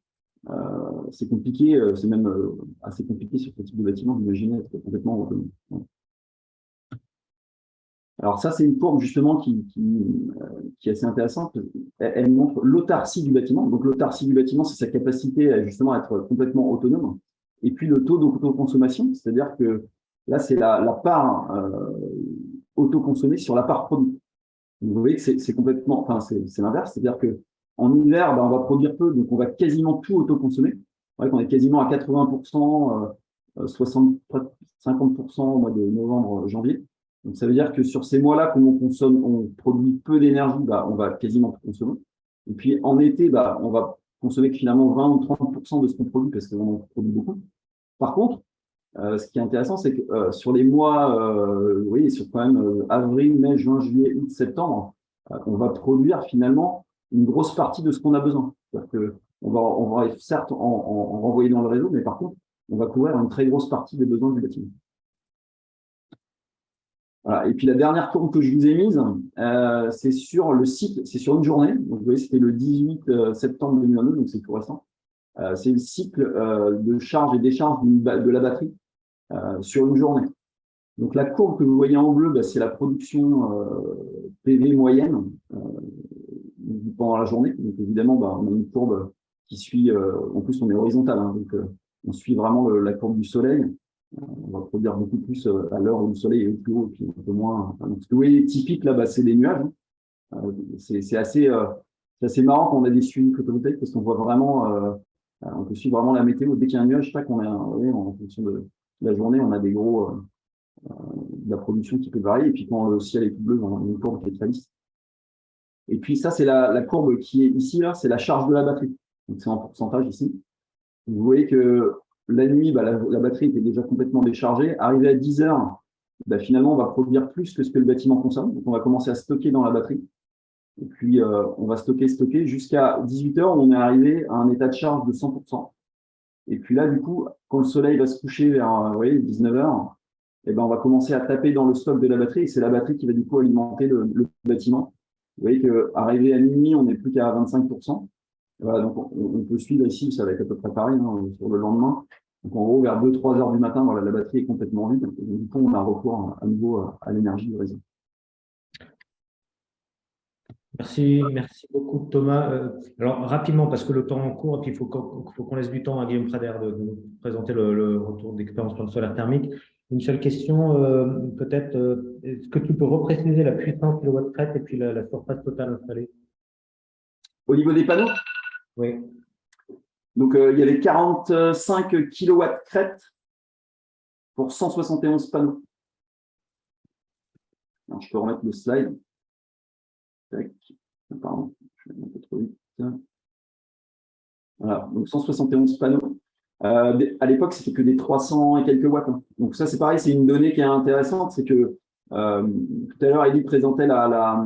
c'est compliqué, c'est même assez compliqué sur ce type de bâtiment d'imaginer être complètement autonome. Voilà. Alors ça, c'est une courbe justement qui est assez intéressante. Elle montre l'autarcie du bâtiment. Donc l'autarcie du bâtiment, c'est sa capacité à justement être complètement autonome. Et puis le taux d'autoconsommation, c'est-à-dire que là, c'est la part autoconsommée sur la part produite. Vous voyez que c'est complètement, enfin c'est l'inverse, c'est-à-dire que en hiver, on va produire peu, donc on va quasiment tout autoconsommer. Ouais, qu'on est quasiment à 80%, 50% au mois de novembre, janvier. Donc, ça veut dire que sur ces mois-là, comme on produit peu d'énergie, on va quasiment tout consommer. Et puis, en été, on va consommer finalement 20 ou 30% de ce qu'on produit parce qu'on en produit beaucoup. Par contre, ce qui est intéressant, c'est que sur les mois, vous voyez, sur quand même avril, mai, juin, juillet, août, septembre, on va produire finalement une grosse partie de ce qu'on a besoin. C'est-à-dire qu'on va certes en renvoyer dans le réseau, mais par contre, on va couvrir une très grosse partie des besoins du bâtiment. Voilà. Et puis la dernière courbe que je vous ai mise, c'est sur le cycle, c'est sur une journée. Donc vous voyez, c'était le 18 septembre 2022, donc c'est tout récent. C'est le cycle de charge et décharge de la batterie sur une journée. Donc la courbe que vous voyez en bleu, c'est la production PV moyenne pendant la journée. Donc, évidemment, on a une courbe qui suit, en plus, on est horizontal, hein, donc on suit vraiment la courbe du soleil. On va produire beaucoup plus à l'heure où le soleil est plus haut, et puis un peu moins. Donc, ce que vous voyez typique, là, c'est des nuages. C'est assez marrant quand on a des suivis photovoltaïques parce qu'on voit vraiment, on peut suivre vraiment la météo. Dès qu'il y a un nuage, chaque on a, en fonction de la journée, on a des gros, de la production qui peut varier. Et puis quand le ciel est tout bleu, on a une courbe qui est très lisse. Et puis ça, c'est la courbe qui est ici, là, c'est la charge de la batterie. Donc c'est en pourcentage ici. Vous voyez que la nuit, la batterie était déjà complètement déchargée. Arrivé à 10 heures, finalement, on va produire plus que ce que le bâtiment consomme. Donc on va commencer à stocker dans la batterie. Et puis, on va stocker jusqu'à 18 heures, on est arrivé à un état de charge de 100%. Et puis là, du coup, quand le soleil va se coucher vers 19 heures, on va commencer à taper dans le stock de la batterie et c'est la batterie qui va du coup alimenter le bâtiment. Vous voyez qu'arrivé à minuit, on n'est plus qu'à 25%. Voilà, donc on peut suivre ici, ça va être à peu près pareil sur le lendemain. Donc en gros, vers 2-3 heures du matin, voilà, la batterie est complètement vide. Et donc, du coup, on a recours à nouveau à l'énergie du réseau. Merci beaucoup Thomas. Alors rapidement, parce que le temps court, et puis il faut qu'on laisse du temps à Guillaume Prader de nous présenter le retour d'expérience sur le solaire thermique. Une seule question, peut-être, est-ce que tu peux repréciser la puissance kilowatt-crête et puis la surface totale installée? Au niveau des panneaux, Oui. donc il y avait 45 kW crête pour 171 panneaux. Alors, je peux remettre le slide. Tac. Pardon, je vais un peu trop vite. Voilà, donc 171 panneaux. À l'époque, c'était que des 300 et quelques watts. Hein. Donc ça, c'est pareil, c'est une donnée qui est intéressante, c'est que tout à l'heure, Elie présentait la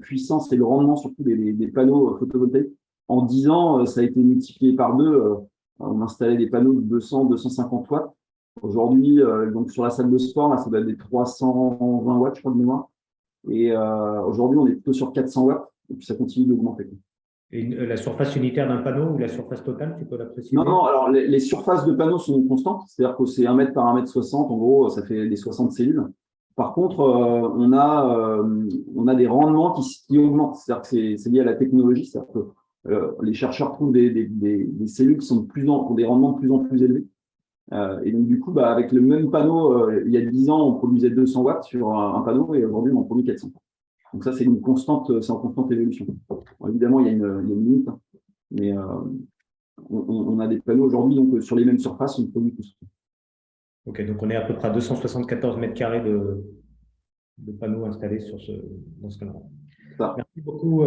puissance et le rendement surtout des panneaux photovoltaïques. En 10 ans, ça a été multiplié par 2. On installait des panneaux de 200, 250 watts. Aujourd'hui, donc sur la salle de sport, là, ça doit être des 320 watts, je crois de mémoire. Et aujourd'hui, on est plutôt sur 400 watts. Et puis ça continue d'augmenter. Et la surface unitaire d'un panneau ou la surface totale, tu peux la préciser? Non, alors les surfaces de panneaux sont constantes, c'est-à-dire que c'est 1 mètre par 1,60 m, en gros, ça fait des 60 cellules. Par contre, on a des rendements qui augmentent, c'est-à-dire que c'est lié à la technologie, c'est-à-dire que les chercheurs trouvent des cellules qui sont ont des rendements de plus en plus élevés. Et donc, du coup, avec le même panneau, il y a 10 ans, on produisait 200 watts sur un panneau et aujourd'hui, on en produit 400. Donc ça, c'est en constante évolution. Bon, évidemment, il y a une limite, hein, mais on a des panneaux aujourd'hui, donc sur les mêmes surfaces, on produit plus. Ok, donc on est à peu près à 274 mètres carrés de panneaux installés dans ce canal. Merci beaucoup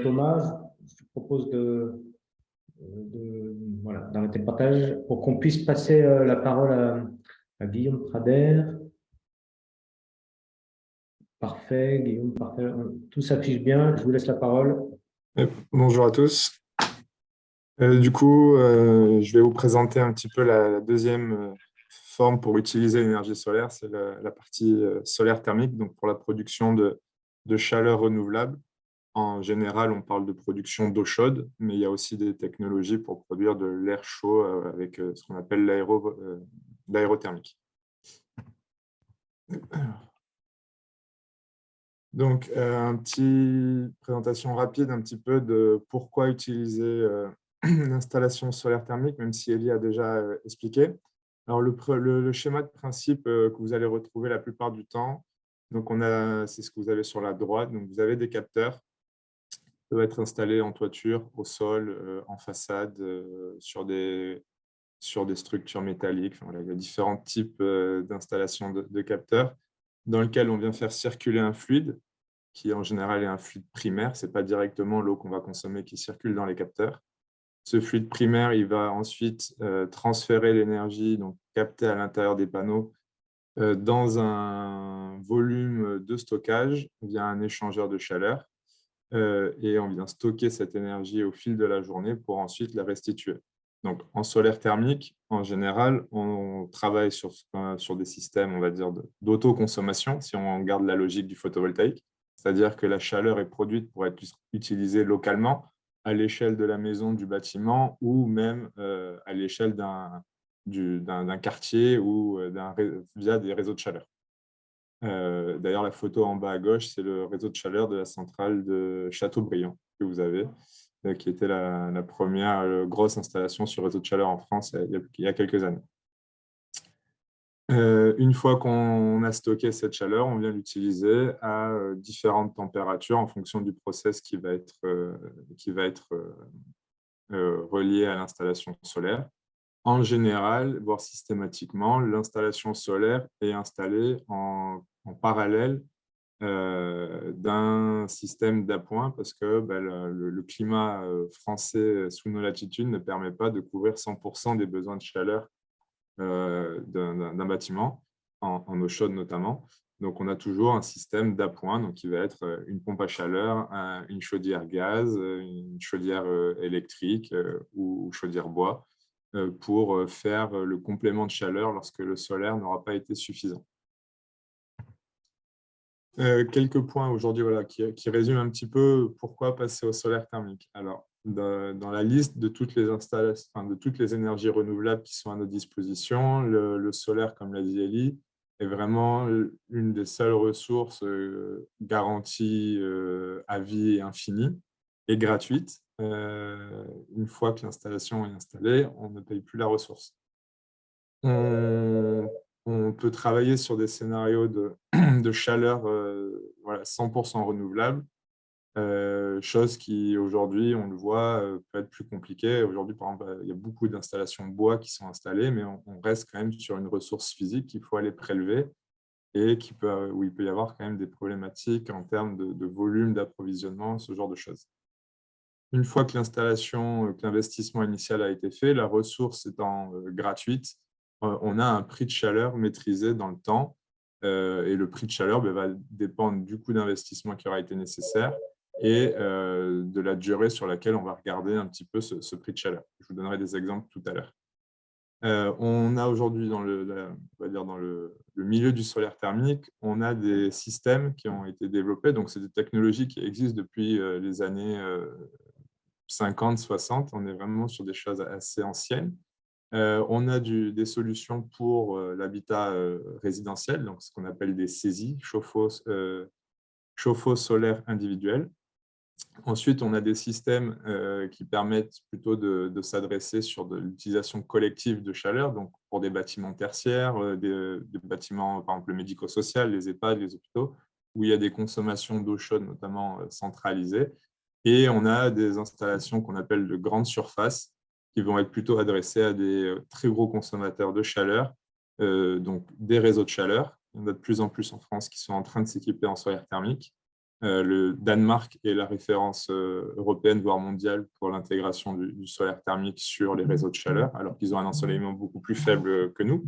Thomas. Je te propose d'arrêter le partage pour qu'on puisse passer la parole à Guillaume Prader. Parfait, Guillaume, parfait. Tout s'affiche bien. Je vous laisse la parole. Bonjour à tous. Du coup, je vais vous présenter un petit peu la deuxième forme pour utiliser l'énergie solaire, c'est la partie solaire thermique, donc pour la production de chaleur renouvelable. En général, on parle de production d'eau chaude, mais il y a aussi des technologies pour produire de l'air chaud avec ce qu'on appelle l'aérothermique. Donc, une petite présentation rapide un petit peu de pourquoi utiliser l'installation solaire thermique, même si Elie a déjà expliqué. Alors, le schéma de principe que vous allez retrouver la plupart du temps, donc c'est ce que vous avez sur la droite. Donc, vous avez des capteurs qui peuvent être installés en toiture, au sol, en façade, sur des structures métalliques. Enfin, voilà, il y a différents types d'installations de capteurs dans lesquels on vient faire circuler un fluide qui en général est un fluide primaire. Ce n'est pas directement l'eau qu'on va consommer qui circule dans les capteurs. Ce fluide primaire, il va ensuite transférer l'énergie donc captée à l'intérieur des panneaux dans un volume de stockage via un échangeur de chaleur. Et on vient stocker cette énergie au fil de la journée pour ensuite la restituer. Donc, en solaire thermique, en général, on travaille sur des systèmes, on va dire, d'autoconsommation, si on garde la logique du photovoltaïque. C'est-à-dire que la chaleur est produite pour être utilisée localement à l'échelle de la maison, du bâtiment ou même à l'échelle d'un quartier ou via des réseaux de chaleur. D'ailleurs, la photo en bas à gauche, c'est le réseau de chaleur de la centrale de Châteaubriand que vous avez, qui était la première grosse installation sur réseau de chaleur en France il y a quelques années. Une fois qu'on a stocké cette chaleur, on vient l'utiliser à différentes températures en fonction du process qui va être relié à l'installation solaire. En général, voire systématiquement, l'installation solaire est installée en parallèle d'un système d'appoint parce que le climat français sous nos latitudes ne permet pas de couvrir 100% des besoins de chaleur d'un bâtiment, en eau chaude notamment. Donc, on a toujours un système d'appoint, donc qui va être une pompe à chaleur, une chaudière gaz, une chaudière électrique ou chaudière bois pour faire le complément de chaleur lorsque le solaire n'aura pas été suffisant. Quelques points aujourd'hui qui résument un petit peu pourquoi passer au solaire thermique. Alors, dans la liste de toutes les installations, de toutes les énergies renouvelables qui sont à notre disposition, le solaire, comme l'a dit Elie, est vraiment une des seules ressources garanties à vie et infinie et gratuite. Une fois que l'installation est installée, on ne paye plus la ressource. On peut travailler sur des scénarios de chaleur 100% renouvelable, chose qui aujourd'hui, on le voit, peut être plus compliquée. Aujourd'hui, par exemple, il y a beaucoup d'installations bois qui sont installées, mais on reste quand même sur une ressource physique qu'il faut aller prélever et où il peut y avoir quand même des problématiques en termes de volume d'approvisionnement, ce genre de choses. Une fois que l'investissement initial a été fait, la ressource étant gratuite, on a un prix de chaleur maîtrisé dans le temps et le prix de chaleur va dépendre du coût d'investissement qui aura été nécessaire et de la durée sur laquelle on va regarder un petit peu ce prix de chaleur. Je vous donnerai des exemples tout à l'heure. On a aujourd'hui dans le milieu du solaire thermique, on a des systèmes qui ont été développés. Donc, c'est des technologies qui existent depuis les années 50, 60. On est vraiment sur des choses assez anciennes. On a des solutions pour l'habitat résidentiel, donc ce qu'on appelle des CESI, chauffe-eau solaire individuel. Ensuite, on a des systèmes qui permettent plutôt de s'adresser sur de l'utilisation collective de chaleur, donc pour des bâtiments tertiaires, des bâtiments, par exemple, le médico-social, les EHPAD, les hôpitaux, où il y a des consommations d'eau chaude, notamment centralisées. Et on a des installations qu'on appelle de grande surface, qui vont être plutôt adressées à des très gros consommateurs de chaleur, donc des réseaux de chaleur. Il y en a de plus en plus en France qui sont en train de s'équiper en solaire thermique. Le Danemark est la référence européenne, voire mondiale, pour l'intégration du solaire thermique sur les réseaux de chaleur, alors qu'ils ont un ensoleillement beaucoup plus faible que nous.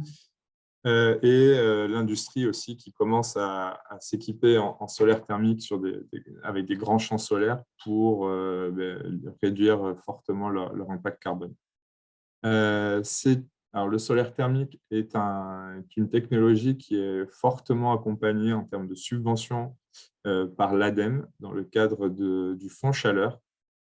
L'industrie aussi qui commence à s'équiper en solaire thermique avec des grands champs solaires pour réduire fortement leur impact carbone. Alors, le solaire thermique est une technologie qui est fortement accompagnée en termes de subventions par l'ADEME dans le cadre du fonds chaleur.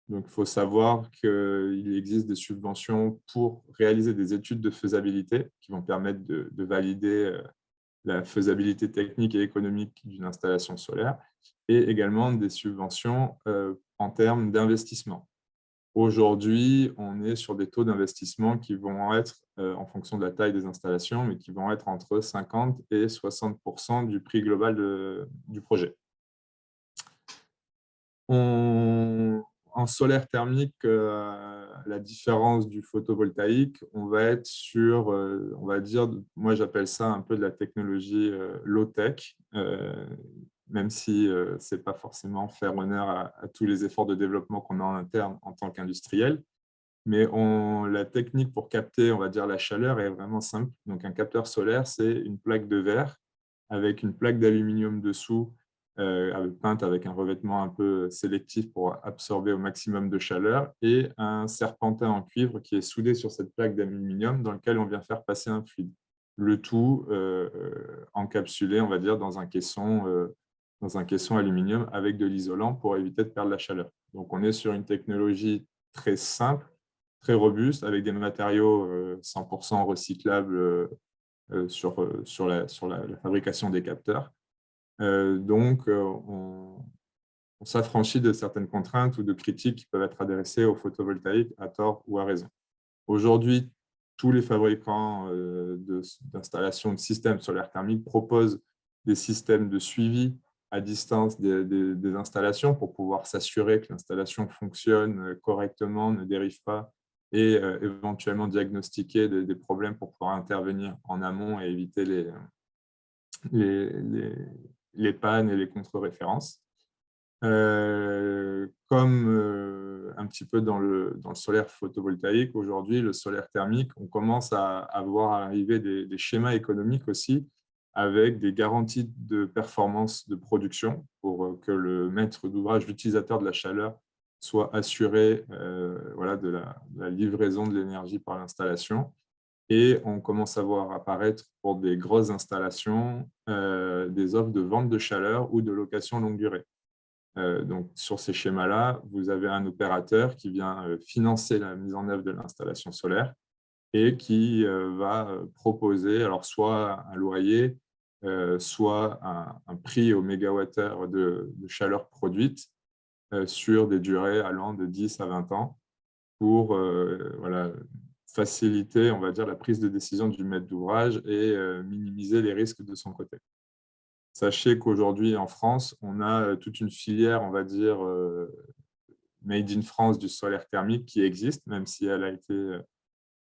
Donc, il faut savoir qu'il existe des subventions pour réaliser des études de faisabilité qui vont permettre de valider la faisabilité technique et économique d'une installation solaire et également des subventions en termes d'investissement. Aujourd'hui, on est sur des taux d'investissement qui vont être, en fonction de la taille des installations, mais qui vont être entre 50 et 60% du prix global du projet. En solaire thermique, la différence du photovoltaïque, on va être sur, on va dire, moi j'appelle ça un peu de la technologie low-tech, même si ce n'est pas forcément faire honneur à tous les efforts de développement qu'on a en interne en tant qu'industriel. Mais la technique pour capter, on va dire, la chaleur est vraiment simple. Donc, un capteur solaire, c'est une plaque de verre avec une plaque d'aluminium dessous, peinte avec un revêtement un peu sélectif pour absorber au maximum de chaleur et un serpentin en cuivre qui est soudé sur cette plaque d'aluminium dans lequel on vient faire passer un fluide. Le tout encapsulé, on va dire, dans un caisson aluminium avec de l'isolant pour éviter de perdre la chaleur. Donc, on est sur une technologie très simple, très robuste, avec des matériaux 100% recyclables sur la fabrication des capteurs. Donc, on s'affranchit de certaines contraintes ou de critiques qui peuvent être adressées au photovoltaïque à tort ou à raison. Aujourd'hui, tous les fabricants d'installations de systèmes solaires thermiques proposent des systèmes de suivi à distance des installations pour pouvoir s'assurer que l'installation fonctionne correctement, ne dérive pas et éventuellement diagnostiquer des problèmes pour pouvoir intervenir en amont et éviter les pannes et les contre-références. Comme un petit peu dans le solaire photovoltaïque, aujourd'hui, le solaire thermique, on commence à voir arriver des schémas économiques aussi avec des garanties de performance de production pour que le maître d'ouvrage, l'utilisateur de la chaleur, soit assuré voilà, de la livraison de l'énergie par l'installation. Et on commence à voir apparaître pour des grosses installations des offres de vente de chaleur ou de location longue durée. Donc, sur ces schémas-là, vous avez un opérateur qui vient financer la mise en œuvre de l'installation solaire et qui va proposer alors soit un loyer, soit un prix au mégawattheure de chaleur produite sur des durées allant de 10 à 20 ans pour voilà, faciliter, on va dire, la prise de décision du maître d'ouvrage et minimiser les risques de son côté. Sachez qu'aujourd'hui, en France, on a toute une filière, on va dire, made in France du solaire thermique qui existe, même si elle a été,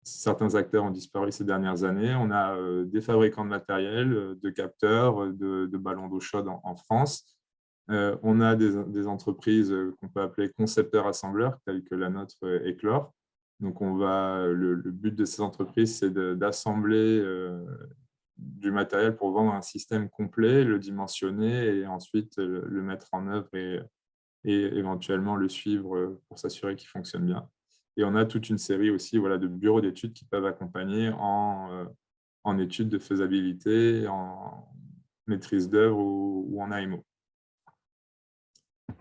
certains acteurs ont disparu ces dernières années. On a des fabricants de matériel, de capteurs, de ballons d'eau chaude en France. On a des entreprises qu'on peut appeler concepteurs-assembleurs, telles que la nôtre Eclore. Donc, le but de ces entreprises, c'est d'assembler du matériel pour vendre un système complet, le dimensionner et ensuite le mettre en œuvre et éventuellement le suivre pour s'assurer qu'il fonctionne bien. Et on a toute une série aussi voilà, de bureaux d'études qui peuvent accompagner en études de faisabilité, en maîtrise d'œuvre ou en AMO.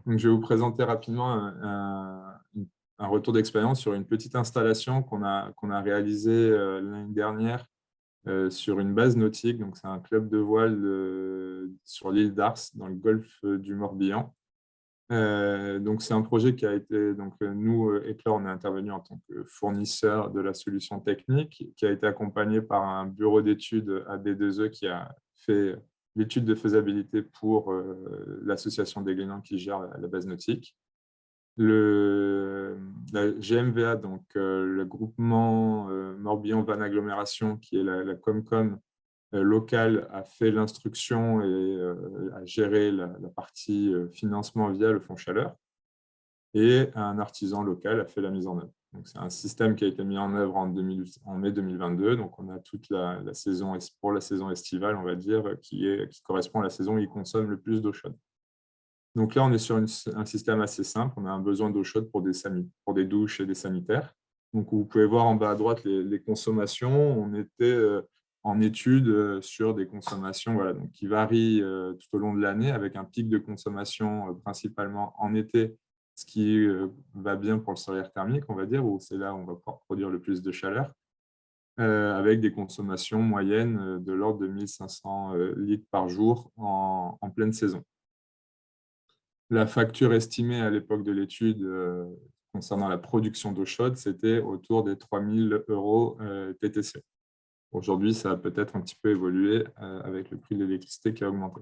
Donc, je vais vous présenter rapidement un retour d'expérience sur une petite installation qu'on a réalisée l'année dernière sur une base nautique. Donc, c'est un club de voile sur l'île d'Ars, dans le golfe du Morbihan. Donc, c'est un projet qui a été, donc nous, Eclore, on est intervenu en tant que fournisseur de la solution technique, qui a été accompagné par un bureau d'études AB2E qui a fait l'étude de faisabilité pour l'association des Glénans qui gère la base nautique. La GMVA, donc le groupement Morbihan Van Agglomération, qui est la Comcom locale, a fait l'instruction et a géré la partie financement via le fonds chaleur. Et un artisan local a fait la mise en œuvre. C'est un système qui a été mis en œuvre en mai 2022. Donc, on a toute la saison, pour la saison estivale, on va dire, qui correspond à la saison où il consomme le plus d'eau chaude. Donc là, on est sur un système assez simple. On a un besoin d'eau chaude pour des douches et des sanitaires. Donc, vous pouvez voir en bas à droite les consommations. On était en étude sur des consommations voilà, donc, qui varient tout au long de l'année, avec un pic de consommation principalement en été, ce qui va bien pour le solaire thermique, on va dire, où c'est là où on va pouvoir produire le plus de chaleur, avec des consommations moyennes de l'ordre de 1500 litres par jour en pleine saison. La facture estimée à l'époque de l'étude concernant la production d'eau chaude, c'était autour des 3 000 € TTC. Aujourd'hui, ça a peut-être un petit peu évolué avec le prix de l'électricité qui a augmenté.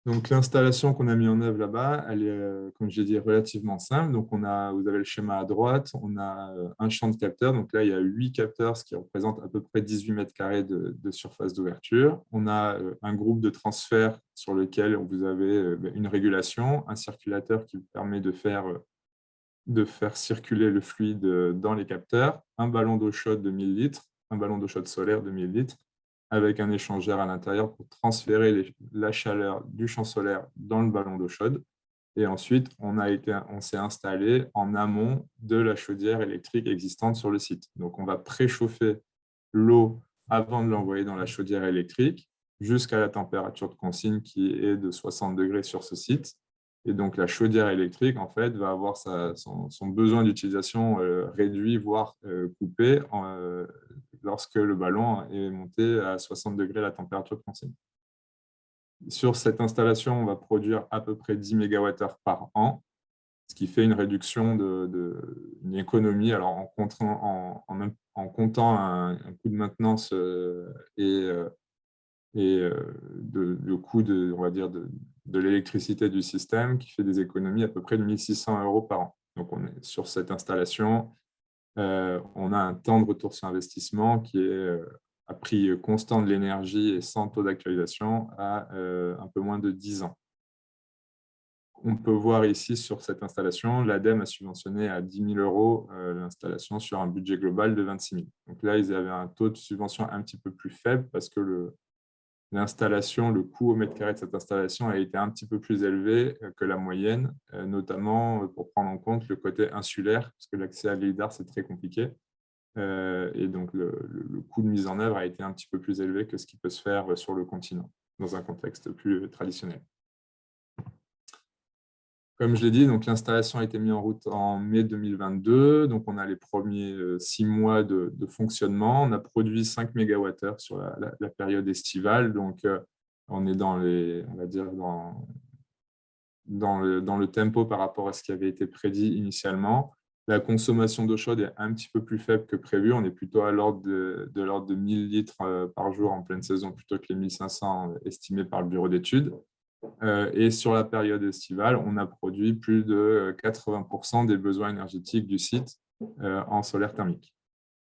Donc, l'installation qu'on a mis en œuvre là-bas, elle est, comme je l'ai dit, relativement simple. Donc, vous avez le schéma à droite, on a un champ de capteurs. Donc là, il y a 8 capteurs, ce qui représente à peu près 18 mètres carrés de surface d'ouverture. On a un groupe de transfert sur lequel vous avez une régulation, un circulateur qui vous permet de faire circuler le fluide dans les capteurs, un ballon d'eau chaude de 1000 litres, un ballon d'eau chaude solaire de 1000 litres, avec un échangeur à l'intérieur pour transférer la chaleur du champ solaire dans le ballon d'eau chaude. Et ensuite, on s'est installé en amont de la chaudière électrique existante sur le site. Donc, on va préchauffer l'eau avant de l'envoyer dans la chaudière électrique jusqu'à la température de consigne qui est de 60 degrés sur ce site. Et donc, la chaudière électrique, en fait, va avoir son besoin d'utilisation réduit, voire coupé, lorsque le ballon est monté à 60 degrés la température de consigne. Sur cette installation, on va produire à peu près 10 MWh par an, ce qui fait une réduction une économie. Alors, en comptant un coût de maintenance et le coût on va dire de l'électricité du système, qui fait des économies à peu près de 1 600 € par an. Donc, on est sur cette installation. On a un temps de retour sur investissement qui est à prix constant de l'énergie et sans taux d'actualisation à un peu moins de 10 ans. On peut voir ici sur cette installation, l'ADEME a subventionné à 10 000 € l'installation sur un budget global de 26 000. Donc là, ils avaient un taux de subvention un petit peu plus faible parce que l'installation, le coût au mètre carré de cette installation a été un petit peu plus élevé que la moyenne, notamment pour prendre en compte le côté insulaire, parce que l'accès à l'île d'Ars, c'est très compliqué. Et donc, le coût de mise en œuvre a été un petit peu plus élevé que ce qui peut se faire sur le continent, dans un contexte plus traditionnel. Comme je l'ai dit, l'installation a été mise en route en mai 2022. Donc, on a les premiers 6 mois de fonctionnement. On a produit 5 MWh sur la période estivale. Donc, on est dans le tempo par rapport à ce qui avait été prédit initialement. La consommation d'eau chaude est un petit peu plus faible que prévu. On est plutôt à l'ordre de 1000 litres par jour en pleine saison, plutôt que les 1500 estimés par le bureau d'études. Et sur la période estivale, on a produit plus de 80% des besoins énergétiques du site en solaire thermique.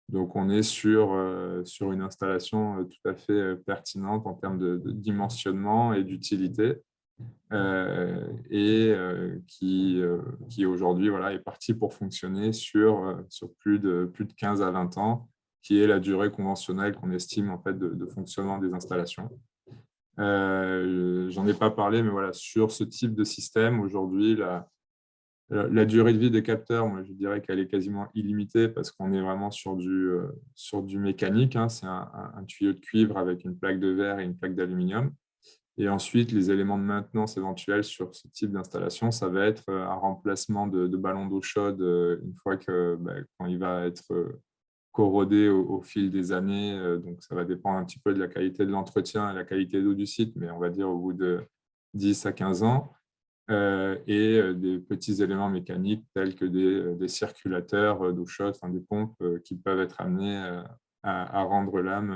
Donc, on est sur une installation tout à fait pertinente en termes de dimensionnement et d'utilité qui aujourd'hui est partie pour fonctionner sur plus de 15 à 20 ans, qui est la durée conventionnelle qu'on estime en fait de fonctionnement des installations. J'en ai pas parlé, mais voilà, sur ce type de système, aujourd'hui, la durée de vie des capteurs, moi, je dirais qu'elle est quasiment illimitée parce qu'on est vraiment sur du mécanique. Hein. C'est un tuyau de cuivre avec une plaque de verre et une plaque d'aluminium. Et ensuite, les éléments de maintenance éventuels sur ce type d'installation, ça va être un remplacement de ballons d'eau chaude une fois quand il va être corrodé au fil des années. Donc, ça va dépendre un petit peu de la qualité de l'entretien et la qualité d'eau du site, mais on va dire au bout de 10 à 15 ans. Et des petits éléments mécaniques tels que des circulateurs d'eau chaude, des pompes qui peuvent être amenés à rendre l'âme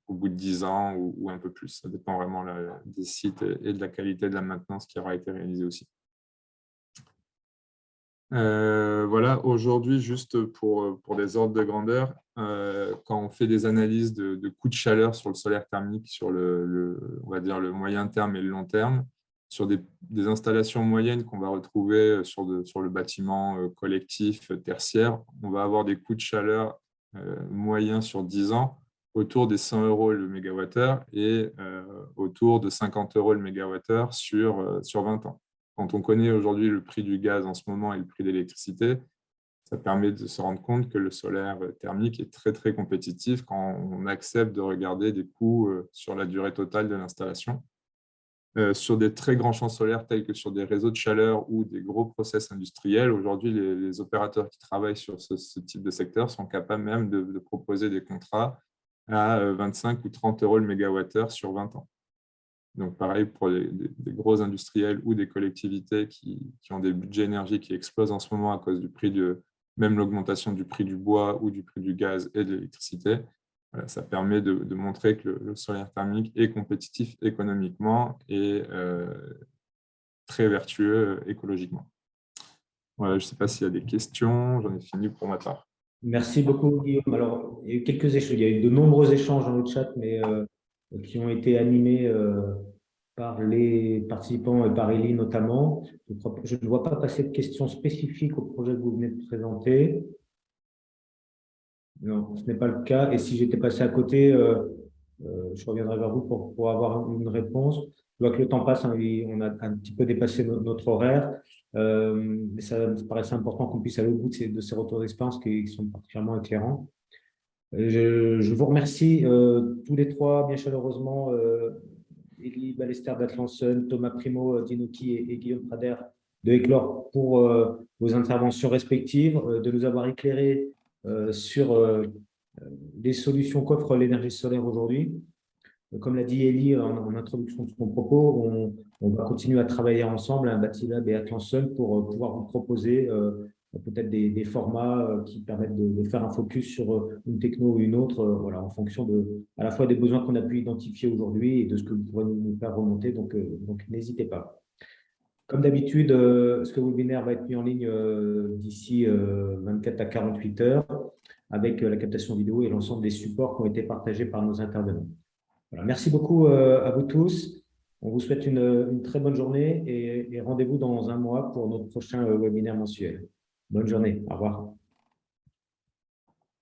au bout de 10 ans ou un peu plus. Ça dépend vraiment des sites et de la qualité de la maintenance qui aura été réalisée aussi. Voilà, aujourd'hui, juste pour des ordres de grandeur, quand on fait des analyses de coûts de chaleur sur le solaire thermique, sur on va dire le moyen terme et le long terme, sur des installations moyennes qu'on va retrouver sur le bâtiment collectif tertiaire, on va avoir des coûts de chaleur moyens sur 10 ans autour des 100 € le mégawattheure et autour de 50 € le mégawattheure sur 20 ans. Quand on connaît aujourd'hui le prix du gaz en ce moment et le prix de l'électricité, ça permet de se rendre compte que le solaire thermique est très, très compétitif quand on accepte de regarder des coûts sur la durée totale de l'installation. Sur des très grands champs solaires tels que sur des réseaux de chaleur ou des gros process industriels, aujourd'hui, les opérateurs qui travaillent sur ce type de secteur sont capables même de proposer des contrats à 25 ou 30 € le mégawattheure sur 20 ans. Donc, pareil, pour des gros industriels ou des collectivités qui ont des budgets énergie qui explosent en ce moment à cause du prix même l'augmentation du prix du bois ou du prix du gaz et de l'électricité, ça permet de montrer que le solaire thermique est compétitif économiquement et très vertueux écologiquement. Voilà, je ne sais pas s'il y a des questions, j'en ai fini pour ma part. Merci beaucoup, Guillaume. Alors, il y a eu quelques échanges, il y a eu de nombreux échanges dans le chat, mais qui ont été animés par les participants et par Élie notamment. Je ne vois pas passer de questions spécifiques au projet que vous venez de présenter. Non, ce n'est pas le cas. Et si j'étais passé à côté, je reviendrai vers vous pour avoir une réponse. Je vois que le temps passe, hein, on a un petit peu dépassé notre horaire. Mais ça me paraissait important qu'on puisse aller au bout de ces retours d'expérience qui sont particulièrement éclairants. Je vous remercie tous les trois, bien chaleureusement, Élie Ballester d'Atlanson, Thomas Primo d'Inoki et Guillaume Prader de Éclore pour vos interventions respectives, de nous avoir éclairés sur les solutions qu'offre l'énergie solaire aujourd'hui. Comme l'a dit Elie en introduction de son propos, on va continuer à travailler ensemble, Bâtilab et Atlanson, pour pouvoir vous proposer peut-être des formats qui permettent de faire un focus sur une techno ou une autre, voilà, en fonction à la fois des besoins qu'on a pu identifier aujourd'hui et de ce que vous pourrez nous faire remonter. Donc n'hésitez pas. Comme d'habitude, ce webinaire va être mis en ligne d'ici 24 à 48 heures avec la captation vidéo et l'ensemble des supports qui ont été partagés par nos intervenants. Voilà, merci beaucoup à vous tous. On vous souhaite une très bonne journée et rendez-vous dans un mois pour notre prochain webinaire mensuel. Bonne journée. Au revoir.